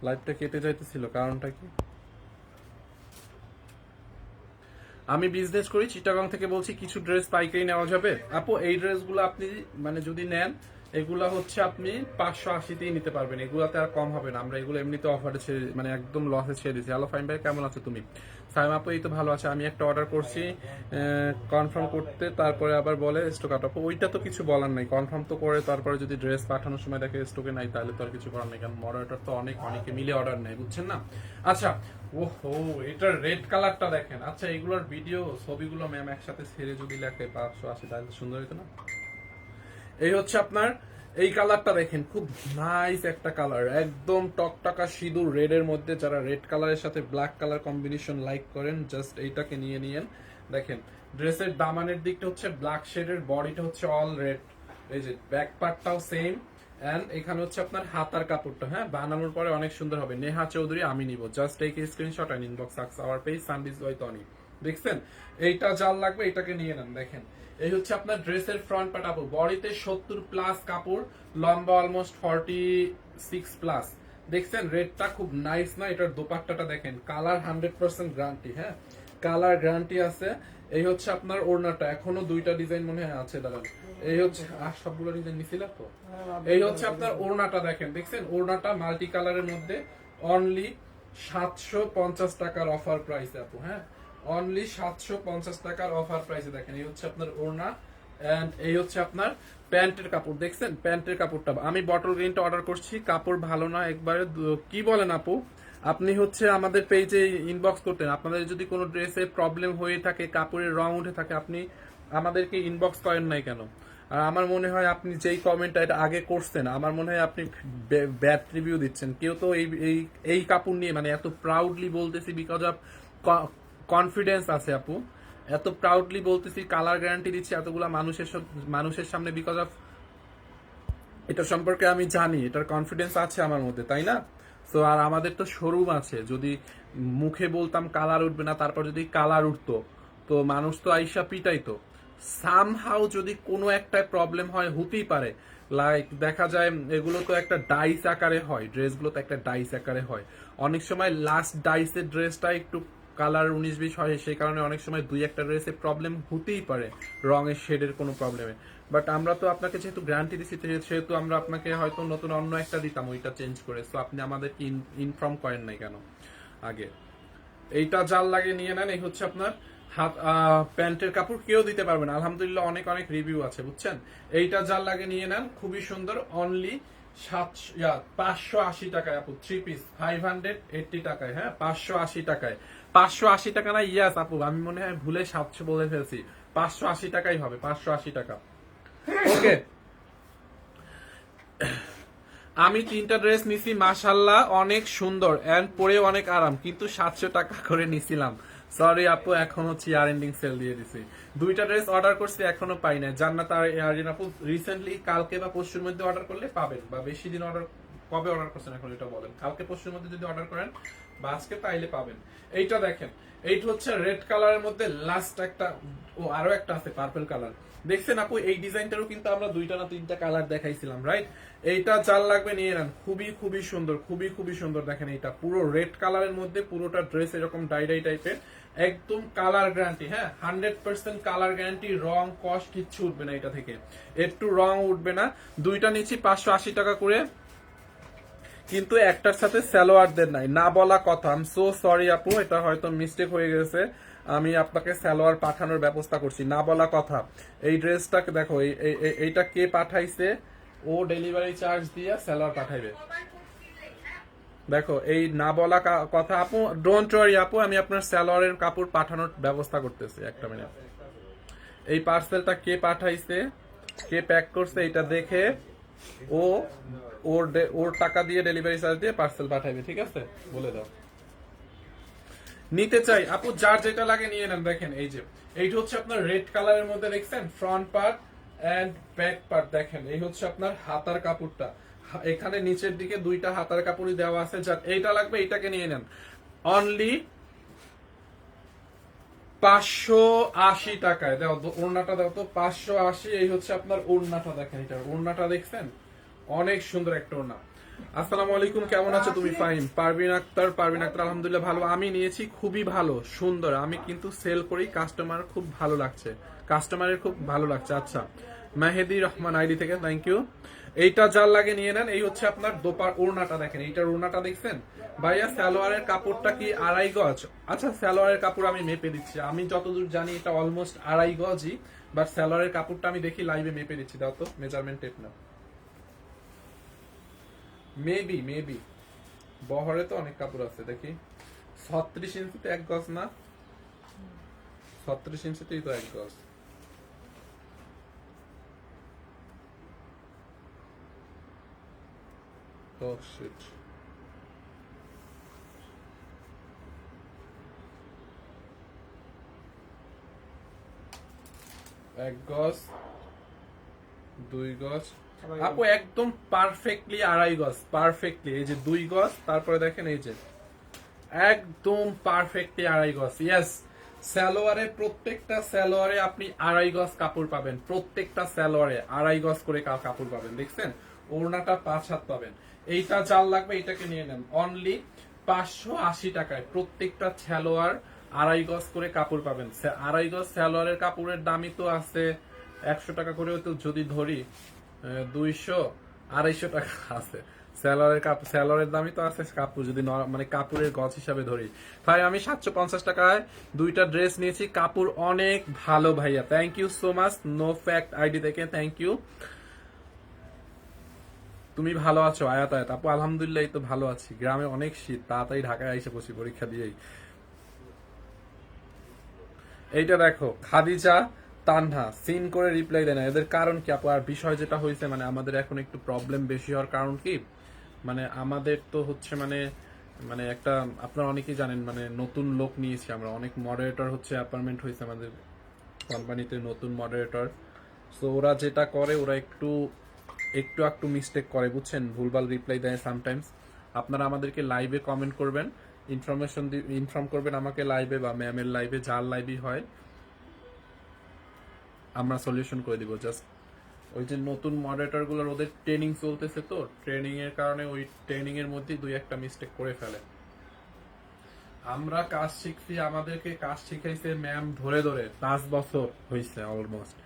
লাইভটা কেটে যাইতেছিল, কারণটা কি? আমি বিজনেস করি, চিটাগাং থেকে বলছি। কিছু ড্রেস পাইকারি নেওয়া যাবে আপু? এই ড্রেসগুলো আপনি মানে যদি নেন, এগুলা হচ্ছে আপনি 580তেই নিতে পারবেন, এগুলাতে আর কম হবে না। আমরা এগুলো এমনিতে অফারে ছেড়ে মানে একদম লসে ছেড়ে দিচ্ছি। হ্যালো ফাইম ভাই, কেমন আছো তুমি? সাইম আপু, এই তো ভালো আছে। আমি একটা অর্ডার করছি কনফার্ম করতে, তারপরে আবার বলে স্টক আউট। আপু ওইটা তো কিছু বলার নাই, কনফার্ম তো করে তারপরে যদি ড্রেস পাঠানোর সময় দেখে স্টকে নাই, তাহলে তো আর কিছু করার নেই, কারণ মডারেটর তো অনেকে মিলে অর্ডার নেয়, বুঝছেন না। আচ্ছা, ওহো, এটার রেড কালারটা দেখেন। আচ্ছা, এগুলোর ভিডিও ছবিগুলো ম্যাম একসাথে ছেড়ে যদি লেখে 580, তাহলে সুন্দর হতো না? এই হচ্ছে আপনার এই কালারটা দেখেন, খুব নাইস একটা কালার, একদম টকটকা সিঁদুর রেড এর মধ্যে। যারা রেড কালারের সাথে ব্ল্যাক কালার কম্বিনেশন লাইক করেন, জাস্ট এইটাকে নিয়ে নিয়েন। দেখেন ড্রেসের দামানের দিকটা হচ্ছে ব্ল্যাক শেডের, বডিটা হচ্ছে অল রেড, এই যে ব্যাক পার্টটাও সেম। এন্ড এখানে হচ্ছে আপনার হাতার কাপড়টা, হ্যাঁ, বানানোর পরে অনেক সুন্দর হবে। নেহা চৌধুরী, আমি নিব। Just take screenshot and inbox our page Sunbiz by Tony. দেখছেন, এইটা জাল লাগবে, এটাকে নিয়ে নেন। দেখেন এই হচ্ছে আপনার ড্রেসের ফ্রন্ট পার্ট আপু, বডিতে 70+ কাপড়, লম্বা অলমোস্ট 46+। দেখছেন রেডটা খুব নাইস না? এটার দোপাট্টাটা দেখেন, কালার 100% গ্যারান্টি, হ্যাঁ, কালার গ্যারান্টি আছে। এই হচ্ছে আপনার ওড়নাটা, এখনো 2টা ডিজাইন মনে হয় আছে, দাঁড়ান। এই হচ্ছে সবগুলো ডিজাইন নিছিল তো। এই হচ্ছে আপনার ওড়নাটা দেখেন, দেখছেন ওড়নাটা মাল্টি কালারের মধ্যে, অনলি 750 টাকার অফার প্রাইসে আপু, হ্যাঁ, অনলি 750 টাকার অফার প্রাইসে। দেখেন এই হচ্ছে আপনার ওড়না, এন্ড এই হচ্ছে আপনার প্যান্টের কাপড়। দেখছেন প্যান্টের কাপড়টা, আমি বটল গ্রিনটা অর্ডার করছি, কাপড় ভালো না একবারে। কি বলেন আপু? আপনি হচ্ছে আমাদের পেজে ইনবক্স করতেন, আপনাদের যদি কোনো ড্রেসে প্রবলেম হয়ে থাকে, কাপড়ের রং উঠে থাকে, আপনি আমাদেরকে ইনবক্স করেন নাই কেন? আর আমার মনে হয় আপনি যেই কমেন্টটা এটা আগে করছেন, আমার মনে হয় আপনি ব্যাড রিভিউ দিচ্ছেন। কেউ তো এই এই এই কাপড় নিয়ে মানে এত প্রাউডলি বলতেছি, বিকজ অফ কনফিডেন্স আছে আপু, এত প্রাউডলি বলতেছি, কালার গ্যারান্টি দিচ্ছি এতগুলা মানুষের সামনে, বিকজ অফ এটা সম্পর্কে আমি জানি, এটার কনফিডেন্স আছে আমার মধ্যে, তাই না? সো আর আমাদের তো শোরুম আছে, যদি মুখে বলতাম কালার উঠবে না, তারপর যদি কালার উঠতো, তো মানুষ তো আইসা পিটাইতো। সামহাউ যদি কোনো একটা প্রবলেম হয়, হতেই পারে, লাইক দেখা যায় এগুলো তো একটা ডাইস আকারে হয়, ড্রেসগুলো তো একটা ডাইস আকারে হয়। অনেক সময় লাস্ট ডাইসের ড্রেসটা একটু কালার 19-20 হয়, সেই কারণে অনেক সময় 2-1টা ড্রেসে প্রবলেম হতেই পারে, রঙের শেডের কোনো প্রবলেমে। বাট আমরা তো আপনাকে যেহেতু গ্যারান্টি দিচ্ছি, সেহেতু আমরা আপনাকে হয়তো নতুন অন্য একটা দিতাম ওইটা চেঞ্জ করে। সো আপনি আমাদেরকে ইনফর্ম করেন নাই কেন আগে? এইটা জাল লাগে নিয়ে নেন। এই হচ্ছে আপনার হাত প্যান্টের কাপড়, কেউ দিতে পারবে না, আলহামদুলিল্লাহ অনেক অনেক রিভিউ আছে, বুঝছেন। এইটা জাল লাগে নিয়ে নেন, খুবই সুন্দর, অনলি 580 টাকায় আপু। 3 পিস 580 টাকায়, হ্যাঁ, 580 টাকায়। 580 টাকা না? ইয়াস আপু, আমি মনে হয় ভুলে 700 বলে ফেলছি। 580 টাকাই হবে, 580 টাকা। ওকে, আমি 3টা ড্রেস নিছি, মাশাল্লাহ অনেক সুন্দর এন্ড পরে অনেক আরাম, কিন্তু 700 টাকা করে নিছিলাম। সরি আপু, এখনো চেয়ার এন্ডিং সেল দিয়ে দিছি। 2টা ড্রেস অর্ডার করছি, এখনো পাই না। জান্নাত আর আরিন আপু রিসেন্টলি কালকে বা পরশুর মধ্যে অর্ডার করলে পাবেন, বা বেশি দিন অর্ডার, কবে অর্ডার করছেন এখন এটা বলেন। কালকে পরশুর মধ্যে যদি অর্ডার করেন বা আজকে তাইলে পাবেন। এইটা দেখেন, এইটা হচ্ছে রেড কালারের মধ্যে লাস্ট একটা, ও আরো একটা আছে পার্পল কালার। দেখছেন আপু, এই ডিজাইনটারও কিন্তু আমরা 2টা না 3টা কালার দেখাইছিলাম, রাইট? এইটা যার লাগবে নিয়ে নেন, খুবই খুবই সুন্দর, খুবই খুবই সুন্দর। দেখেন এইটা পুরো রেড কালারের মধ্যে, পুরোটা ড্রেস এরকম ডাই ডাই টাইপের, একদম কালার গ্যারান্টি। হ্যাঁ, 100% কালার গ্যারান্টি, রং কস্ট কিচ্ছু উঠবে না এটা থেকে, একটু রং উঠবে না। 2টা নিচ্ছি 580 টাকা করে, কিন্তু একটার সাথে সালোয়ার দেন নাই, না বলা কথা। আই এম সো সরি আপু, এটা হয়তো মিস্টেক হয়ে গেছে, আমি আপনাকে সালোয়ার পাঠানোর ব্যবস্থা করছি, না বলা কথা। এই ড্রেসটাকে দেখো, এইটা কে পাঠাইছে, ও ডেলিভারি চার্জ দিয়ে সালোয়ার পাঠাইবে। দেখো, এই না বলা কথা আপু, ডোন্ট ওয়ারি আপু, আমি আপনার সালোয়ারের কাপড় পাঠানোর ব্যবস্থা করতেছি, একটা মিনিট। এই পার্সেলটা কে পাঠাইছে, কে প্যাক করছে, এটা দেখে ও ওর টাকা দিয়ে ডেলিভারি চার্জ দিয়ে পার্সেল পাঠাইবে, ঠিক আছে? বলে দাও। নিতে চাই আপু, যার যেটা লাগে নিয়ে নেন। দেখেন এই যে, এইটা হচ্ছে আপনার রেড কালারের মধ্যে, দেখছেন front part and back part. দেখেন এই হচ্ছে আপনার হাতার কাপড়টা, এখানে নিচের দিকে 2টা হাতার কাপড়ই দেওয়া আছে। যার এইটা লাগবে এইটাকে নিয়ে নেন, অনলি 580 টাকায়। দাও ওড়নাটা, দাও তো 580। এই হচ্ছে আপনার ওড়নাটা, দেখেন এটা ওড়নাটা, দেখছেন অনেক সুন্দর একটা ওড়না। আসসালামু আলাইকুম, কেমন আছো তুমি? ফাইন। পারভিন আক্তার, পারভিন আক্তার আলহামদুলিল্লাহ ভালো। আমি নিয়েছি, খুবই ভালো সুন্দর, আমি কিন্তু সেল করি, কাস্টমার খুব ভালো লাগছে, কাস্টমারের খুব ভালো লাগছে। আচ্ছা, মেহেদি রহমান আইডি থেকে থ্যাংক ইউ। এইটা যার লাগে নিয়ে নেন। এই হচ্ছে আপনার দোপার ওড়নাটা, দেখেন এইটার ওড়নাটা দেখছেন ভাইয়া। সালোয়ারের কাপড়টা কি 2.5 গজ? আচ্ছা, সালোয়ারের কাপড় আমি মেপে দিচ্ছি, আমি যতদূর জানি এটা অলমোস্ট 2.5 গজই, বাট সালোয়ারের কাপড়টা আমি দেখি লাইভে মেপে দিচ্ছি। দাও তো মেজারমেন্ট টেপ নাও। মেবি বহরে তো অনেক কাপড় আছে, দেখি 36 ইঞ্চিতে 1 গজ না? 36 ইঞ্চিতেই তো 1 গজ। Oh shit. এক গজ, 2 গজ আপু, একদম পারফেক্টলি 2.5 গজ, পারফেক্টলি। এই যে 2 গজ, তারপরে দেখেন এই যে একদম পারফেক্টলি 2.5 গজ। ইয়েস, সালোয়ারে প্রত্যেকটা সালোয়ারে আপনি 2.5 গজ কাপড় পাবেন, প্রত্যেকটা সালোয়ারে 2.5 গজ করে কাপড় পাবেন, দেখছেন? ওড়নাটা 5 হাত পাবেন। এইটা যার লাগবে এটাকে নিয়ে নেন, অনলি 580 টাকায় প্রত্যেকটা সালোয়ার 2.5 গজ করে কাপড় পাবেন। 2.5 গজ সালোয়ারের কাপড়ের দামই তো আছে 100 টাকা করেও, তো যদি ধরি 200 250 টাকা আছে। স্যালোয়ারের দামই তো আছে কাপড়, যদি মানে কাপড়ের গজ হিসাবে ধরি। ভাই আমি 750 টাকায় 2টা ড্রেস নিয়েছি, কাপড় অনেক ভালো ভাইয়া। Thank you so much, no fact ID থেকে থ্যাংক ইউ। তুমি ভালো আছো আয়াত? আয়াত আপু আলহামদুলিল্লাহ, এই তো ভালো আছি। গ্রামে অনেক শীত, তাড়াতাড়ি ঢাকায় এসে বসি পরীক্ষা দিয়েই। এইটা দেখো, খাদিজা তানহা সিন করে রিপ্লাই দেয় না, এদের কারণ কি আপু? আর বিষয় যেটা হয়েছে, মানে আমাদের এখন একটু প্রবলেম বেশি হওয়ার কারণ কি, মানে আমাদের তো হচ্ছে মানে মানে একটা, আপনারা অনেকেই জানেন, মানে নতুন লোক নিয়েছি আমরা, অনেক মডারেটর হচ্ছে অ্যাপয়েন্টমেন্ট হয়েছে আমাদের কোম্পানিতে, নতুন মডারেটর। সো ওরা যেটা করে, ওরা একটু একটু মিস্টেক করে, বুঝছেন, ভুলভাল রিপ্লাই দেয় সামটাইমস। আপনারা আমাদেরকে লাইভে কমেন্ট করবেন, ইনফর্ম করবেন আমাকে লাইভে বা ম্যামের লাইভে, যার লাইভই হয় আমরা সলিউশন করে দিব। জাস্ট ওই যে নতুন মডারেটর গুলোর, ওদের ট্রেনিং চলতেছে, তো ট্রেনিং এর কারণে ওই ট্রেনিং এর মধ্যে 2-1টা মিস্টেক করে ফেলে। আমরা কাজ শিখছি, আমাদেরকে কাজ শিখাইছে ম্যাম ধরে ধরে 5 বছর হয়েছে অলমোস্ট,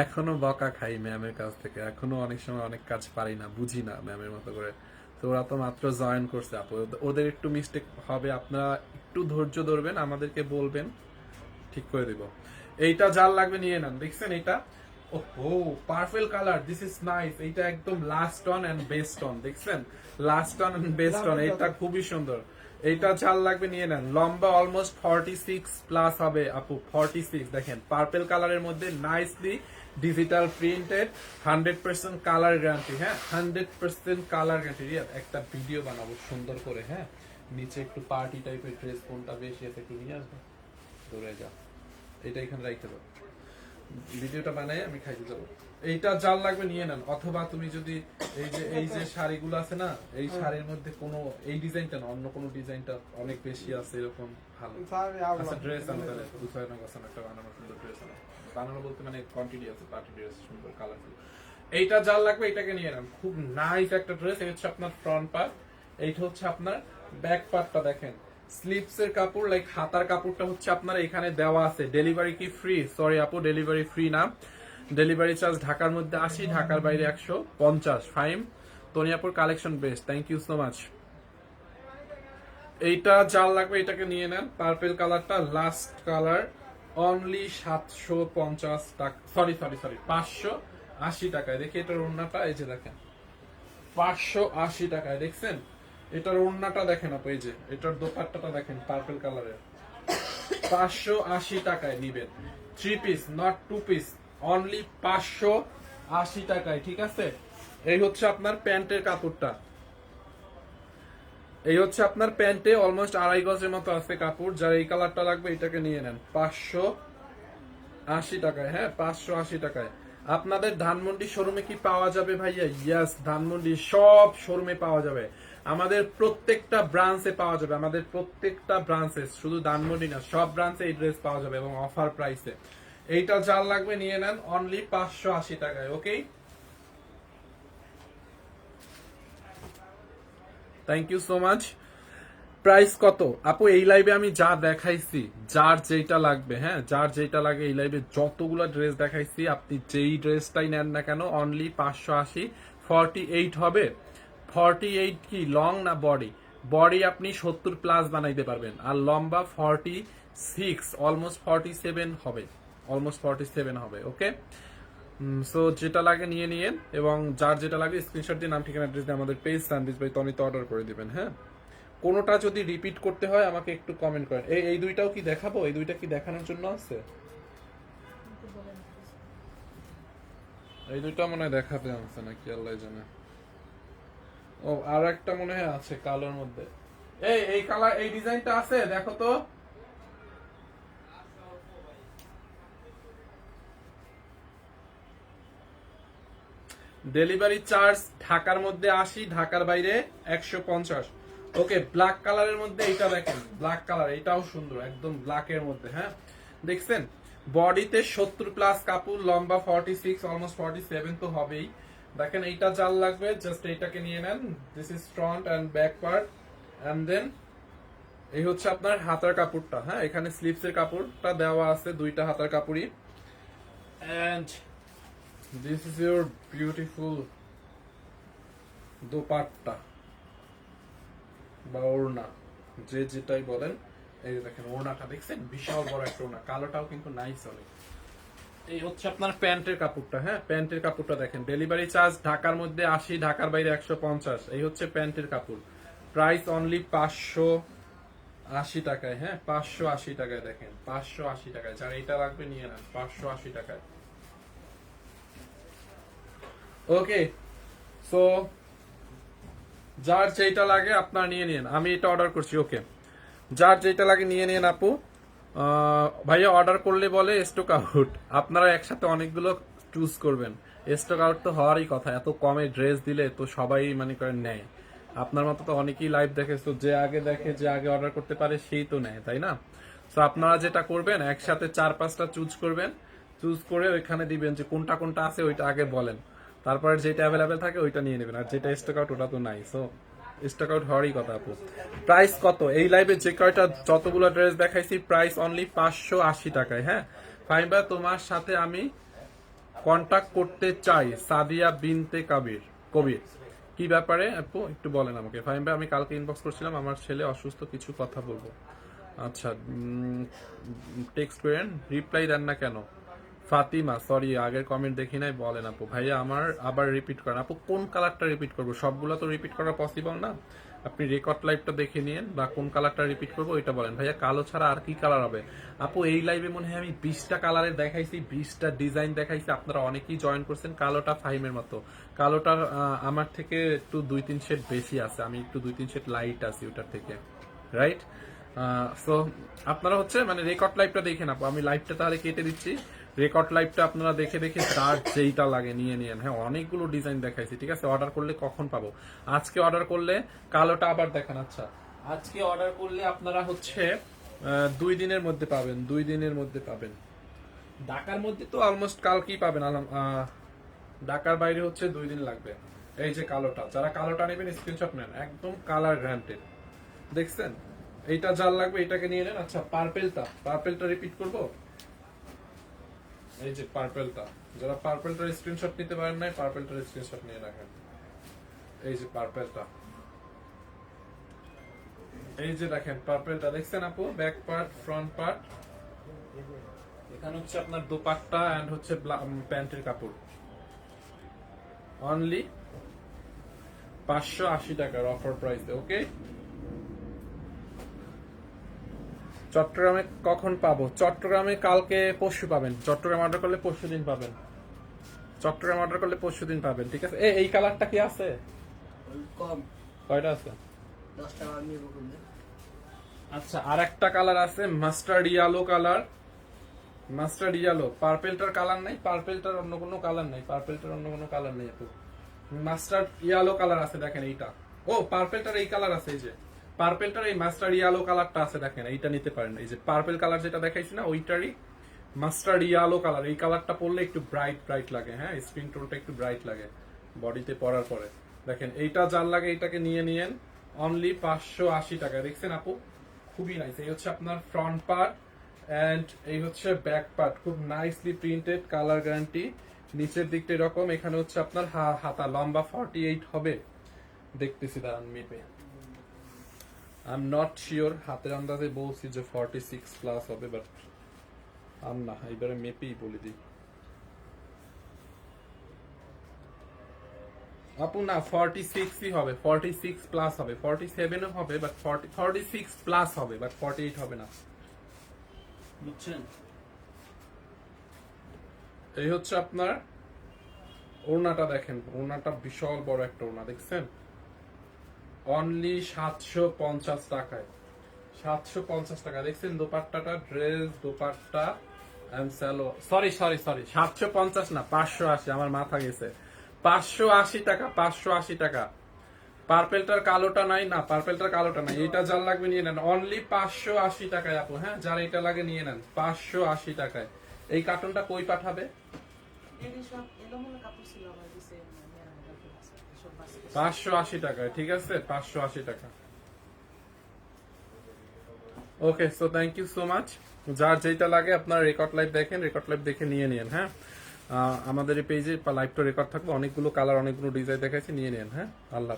এখনো বকা খাই ম্যামের কাছ থেকে, এখনো অনেক সময় অনেক কাজ পারি না, বুঝি না ম্যামের মতো করে। তো ওরা তো মাত্র জয়েন করছে আপু, ওদের একটু মিস্টেক হবে, আপনারা একটু ধৈর্য ধরবেন, আমাদেরকে বলবেন, ঠিক করে দিব। এইটা যার লাগবে নিয়ে নেন, দেখছেন এইটা, ওহো purple colour, this is nice. এইটা একদম last one and best one, দেখছেন, last one and best one, এটা খুবই সুন্দর। এইটা ঝাল লাগবে নিয়ে নেন। লম্বা অলমোস্ট 46 প্লাস হবে আপু, 46। দেখেন পার্পল কালারের মধ্যে nicely digital printed, 100% colour guarantee. হ্যাঁ, 100% কালার গ্যারান্টি। একটা ভিডিও বানাবো সুন্দর করে। হ্যাঁ, নিচে একটু পার্টি টাইপের ড্রেস কোনটা বেশি আছে একটু নিয়ে আসবো, দৌড়ে যা, এটা এখানে রাখতে পারো, ভিডিওটা বানাই আমি খাইতে যাবো। এইটা জাল লাগবে নিয়ে নেন। অথবা তুমি যদি এই যে শাড়িগুলো আছে না, এই শাড়ির মধ্যে কোনো এই ডিজাইনটা না, অন্য কোনো ডিজাইনটা অনেক বেশি আছে এরকম ভালো। আচ্ছা ড্রেস আমি তাহলে বুঝাই না কথা, একটা বানানো সুন্দর ড্রেস আছে, বানানো বলতে মানে কোয়ান্টিটি আছে, পার্টি ড্রেস সুন্দর কালারফুল। এইটা জাল লাগবে, এটাকে নিয়ে নেন। খুব নাইস একটা ড্রেস। এই হচ্ছে আপনার ফ্রন্ট পার্ট, এইটা হচ্ছে আপনার ব্যাক পার্টটা। দেখেন স্লিপস এর কাপড়, লাইক হাতার কাপড়টা হচ্ছে আপনার এখানে দেওয়া আছে। ডেলিভারি কি ফ্রি? সরি আপু, ডেলিভারি ফ্রি না। ডেলিভারি চার্জ ঢাকার মধ্যে 80, ঢাকার বাইরে 150। Fine, Taniapur collection best, thank you so much. এইটা জাল লাগবে, এটাকে নিয়ে নেন। পার্পল কালারটা লাস্ট কালার, অনলি 750 টাকা, সরি 580 টাকায়। দেখি এটার ওড়নাটা, এই যে দেখেন 580 টাকায়। দেখছেন এটার ওড়নাটা দেখেন আপু, এই যে এটার দোপাট্টাটা দেখেন পার্পল কালারের, 580 টাকায় নিবেন। 3 পিস নট 2 পিস, অনলি 580 টাকায়। ঠিক আছে, এই হচ্ছে আপনার প্যান্টের কাপড়টা। এই হচ্ছে আপনার প্যান্টে অলমোস্ট 2.5 গজের মতো আছে কাপড়। যার এই কালারটা লাগবে এটাকে নিয়ে নেন 580 টাকায়। হ্যাঁ, 580 টাকায়। আপনাদের ধানমন্ডি শোরুমে কি পাওয়া যাবে ভাইয়া? ইয়েস, ধানমন্ডি সব শোরুমে পাওয়া যাবে, আমাদের প্রত্যেকটা ব্রাঞ্চে পাওয়া যাবে, আমাদের প্রত্যেকটা ব্রাঞ্চে, শুধু ধানমন্ডি না, সব ব্রাঞ্চে এই ড্রেস পাওয়া যাবে এবং অফার প্রাইসে। এইটা যার লাগবে নিয়ে নেন অনলি 580 টাকায়। Okay, thank you so much. Price কত আপু? এই লাইভে আমি যা দেখাইছি, যার যেটা লাগবে, হ্যাঁ যার যেটা লাগে, এই লাইভে যতগুলো ড্রেস দেখাইছি, আপনি যেই ড্রেসটাই নেন না কেন অনলি 580। 48 হবে। 48 কি লং না বডি? বডি আপনি 70 প্লাস বানাইতে পারবেন, আর লম্বা 46, অলমোস্ট 47 হবে, অলমোস্ট 47 হবে। ওকে, সো যেটা লাগে নিয়ে নিয়েন, এবং যার যেটা লাগে স্ক্রিনশট দিয়ে নাম ঠিকানা অ্যাড্রেস দিয়ে আমাদের পেজ স্যান্ডউইচ বাই তনিতে অর্ডার করে দিবেন। হ্যাঁ, কোনোটা যদি রিপিট করতে হয় আমাকে একটু কমেন্ট করেন। এই দুইটাও কি দেখাবো? এই দুইটা কি দেখানোর জন্য আছে? এই দুইটা মনে হয় দেখাতে আছে নাকি আল্লাহ জানে। ও, আর একটা মনে হয় আছে কালোর মধ্যে। এই কালার, এই ডিজাইনটা আছে, দেখো তো। ডেলিভারি চার্জ ঢাকার মধ্যে 80, ঢাকার বাইরে 150। ওকে, ব্ল্যাক কালারের মধ্যে এইটা দেখেন, ব্ল্যাক কালার, এটাও সুন্দর, একদম ব্ল্যাকের মধ্যে। হ্যাঁ, দেখছেন বডিতে 70 প্লাস কাপড়, লম্বা 46, অলমোস্ট 47 তো হবেই। দেখেন এইটা জাল লাগবে, জাস্ট এইটাকে নিয়ে নেন। This is front and back part, and then এই হচ্ছে আপনার হাতার কাপড়টা। হ্যাঁ, এখানে স্লিভস এর কাপড়টা দেওয়া আছে, দুইটা হাতার কাপড়ই। And this is your beautiful dupatta বা ওড়না, যে যেটাই বলেন। এই দেখেন ওড়নাটা দেখছেন, বিশাল বড় একটা ওড়না, কালোটাও কিন্তু নাইস অনেক। এই হচ্ছে আপনার প্যান্টের কাপড়টা। হ্যাঁ, প্যান্টের কাপড়টা দেখেন, ডেলিভারি চার্জ ঢাকার মধ্যে 80, ঢাকার বাইরে 150। এই হচ্ছে প্যান্টের কাপড়, প্রাইস অনলি 580 টাকায়। হ্যাঁ, 580 টাকায়। দেখেন 580 টাকায়, যার এইটা লাগবে নিয়ে নেন 580 টাকায়। ওকে, সো যার যেটা লাগে আপনার নিয়ে নিন, আমি এটা অর্ডার করছি। ওকে, যার যেটা লাগে নিয়ে নিন আপু। ভাইয়া অর্ডার করলে বলে স্টক আউট, আপনারা একসাথে অনেকগুলো চুজ করবেন, স্টক আউট তো হওয়ারই কথা। এত কমে ড্রেস দিলে তো সবাই মানে করেন নেয়, আপনার মতো তো অনেকেই লাইভ দেখে, তো যে আগে দেখে, যে আগে অর্ডার করতে পারে সেই তো নেয়, তাই না? তো আপনারা যেটা করবেন, একসাথে 4-5টা চুজ করবেন, চুজ করে ওইখানে দিবেন যে কোনটা কোনটা আছে, ওইটা আগে বলেন, তারপরে যেটা অ্যাভেলেবেল থাকে ওইটা নিয়ে নেবেন, আর যেটা স্টক আউট ওটা তো নাই। সো স্টক আউট হওয়ারই কথা আপু। প্রাইস কত? এই লাইভে যে কয়টা যতগুলো ড্রেস দেখাইছি, প্রাইস অনলি 580 টাকায়। হ্যাঁ, ফাইন ভাই, তোমার সাথে আমি কন্টাক্ট করতে চাই, সাদিয়া বিনতে কবির। কি ব্যাপারে আপু একটু বলেন আমাকে। ফাইন ভাই, আমি কালকে ইনবক্স করছিলাম, আমার ছেলে অসুস্থ, কিছু কথা বলবো। আচ্ছা, টেক্সট করেন, রিপ্লাই দেন না কেন? ফাতিমা, সরি আগের কমেন্ট দেখি নাই, বলেন আপু। ভাইয়া আমার আবার রিপিট করেন আপু। কোন কালারটা রিপিট করবো? সবগুলো তো রিপিট করা পসিবল না, আপনি রেকর্ড লাইভটা দেখে নিন বা কোন কালারটা রিপিট করবো ওইটা বলেন। ভাইয়া কালো ছাড়া আর কি কালার হবে? আপু এই লাইভে মনে হয় আমি 20টা কালারের দেখাইছি, 20টা ডিজাইন দেখাইছি, আপনারা অনেকেই জয়েন করছেন। কালোটা ফাহিমের মতো, কালোটার আমার থেকে একটু 2-3 শেড বেশি আছে, আমি একটু 2-3 শেড লাইট আছি ওটার থেকে, রাইট? সো আপনারা হচ্ছে মানে রেকর্ড লাইভটা দেখে না, আমি লাইভটা তাহলে কেটে দিচ্ছি। রেকর্ড লাইভটা আপনারা দেখে দেখে যার যেইটা লাগে নিয়ে নিন। হ্যাঁ, অনেকগুলো ডিজাইন দেখাইছি, ঠিক আছে? অর্ডার করলে কখন পাবো? আজকে অর্ডার করলে কালোটা আবার দেখান। আচ্ছা, আজকে অর্ডার করলে আপনারা হচ্ছে 2 দিনের মধ্যে পাবেন, 2 দিনের মধ্যে পাবেন। ঢাকার মধ্যে তো অলমোস্ট কালকেই পাবেন, ঢাকার বাইরে হচ্ছে 2 দিন লাগবে। এই যে কালোটা, যারা কালোটা নেবেন স্ক্রিনশট নেন, একদম কালার গ্যারান্টেড। দেখছেন? এইটা যার লাগবে এটাকে নিয়ে নেন। আচ্ছা, পার্পেলটা রিপিট করব। এই যে পার্পেলটা, যারা পার্পেলটার স্ক্রিনশট নিতে পারেন নাই, পার্পেলটার স্ক্রিনশট নিয়ে রাখেন। এই যে পার্পেলটা, এই যে দেখেন পার্পেলটা, দেখছেন আপু? ব্যাক পার্ট, ফ্রন্ট পার্ট, এখানে হচ্ছে আপনার দোপাট্টা এন্ড হচ্ছে প্যান্টের কাপড়। অনলি 580 টাকার অফার প্রাইসে, ওকে? চট্টগ্রামে কখন পাবো? চট্টগ্রামে কালকে পরশু পাবেন। চট্টগ্রাম অর্ডার করলে পরশু দিন পাবেন। চট্টগ্রাম অর্ডার করলে পরশু দিন পাবেন, ঠিক আছে? এই কালারটা কি আছে? কম কয়টা আছে? 10 টাকা নিব বললে। আচ্ছা, আর একটা কালার আছে mustard yellow colour, mustard yellow. পার্পেলটার কালার নাই, পার্পেলটার অন্য কোনো কালার নাই, পার্পেলটার অন্য কোনো কালার নেই আপু। মাস্টার্ড ইয়েলো কালার আছে, দেখেন এইটা। ও, পার্পেলটার এই কালার আছে, এই যে পার্পেলটার এই মাস্টার্ড ইয়েলো কালারটা আছে, দেখেন এইটা নিতে পারেন। এই যে পার্পেল কালার যেটা দেখাইছি না, ওইটারই মাস্টার্ড ইয়েলো কালার। এই কালারটা পরলে একটু ব্রাইট ব্রাইট লাগে, হ্যাঁ, স্কিন টোনটা একটু ব্রাইট লাগে বডিতে পরার পরে। দেখেন এইটা যার লাগে এইটাকে নিয়ে নিয়েন, অনলি 580 টাকা। দেখছেন আপু? খুবই নাইস। এই হচ্ছে আপনার ফ্রন্ট পার্ট এন্ড এই হচ্ছে ব্যাক পার্ট, খুব নাইসলি প্রিন্টেড, কালার গ্যারান্টি। নিচের দিকটা এরকম, এখানে হচ্ছে আপনার হাতা লম্বা 48 হবে, দেখতেছি দাঁড়ান মেপে। আই এম নট শিওর, হাতের আন্দাজে বলছি যে 46 প্লাস হবে, বাট আম না, এবারে মেপেই বলে দিই। আপু না, 46ই হবে, 46 প্লাস হবে, 47ও হবে, বাট 46 প্লাস হবে, বাট 48 হবে না, বুঝছেন? এই হচ্ছে আপনার ওড়নাটা, দেখেন ওড়নাটা বিশাল বড় একটা ওড়না, দেখছেন? অনলি 750 টাকায়, 750 টাকা। দেখছেন দোপাট্টাটা, ড্রেস দোপাট্টা এন্ড স্যালো, সরি 750 না, 580, আমার মাথা গেছে। 580 টাকা, 580 টাকা। পার্পেলটার কালোটা নাই না, পার্পেলটার কালোটা নাই। এটা যার লাগবে নিয়ে নেন, অনলি 580 টাকায় আপু। হ্যাঁ, যার এটা লাগে নিয়ে নেন 580 টাকায়। এই কার্টুনটা কই পাঠাবে? এর সব এলোমেলো কাপড় ছিল আমার দিছে মেরা কাপড় আছে সব বাসে 580 টাকায়, ঠিক আছে? 580 টাকা। Okay, so thank you so much. যার যেটা লাগে আপনারা রেকর্ড লাইভ দেখেন, রেকর্ড লাইভ দেখে নিয়ে নিন। হ্যাঁ, আমাদের এই পেজে লাইভটা রেকর্ড থাকবে, অনেকগুলো কালার, অনেকগুলো ডিজাইন দেখাচ্ছি, নিয়ে নিন। হ্যাঁ, আল্লাহ।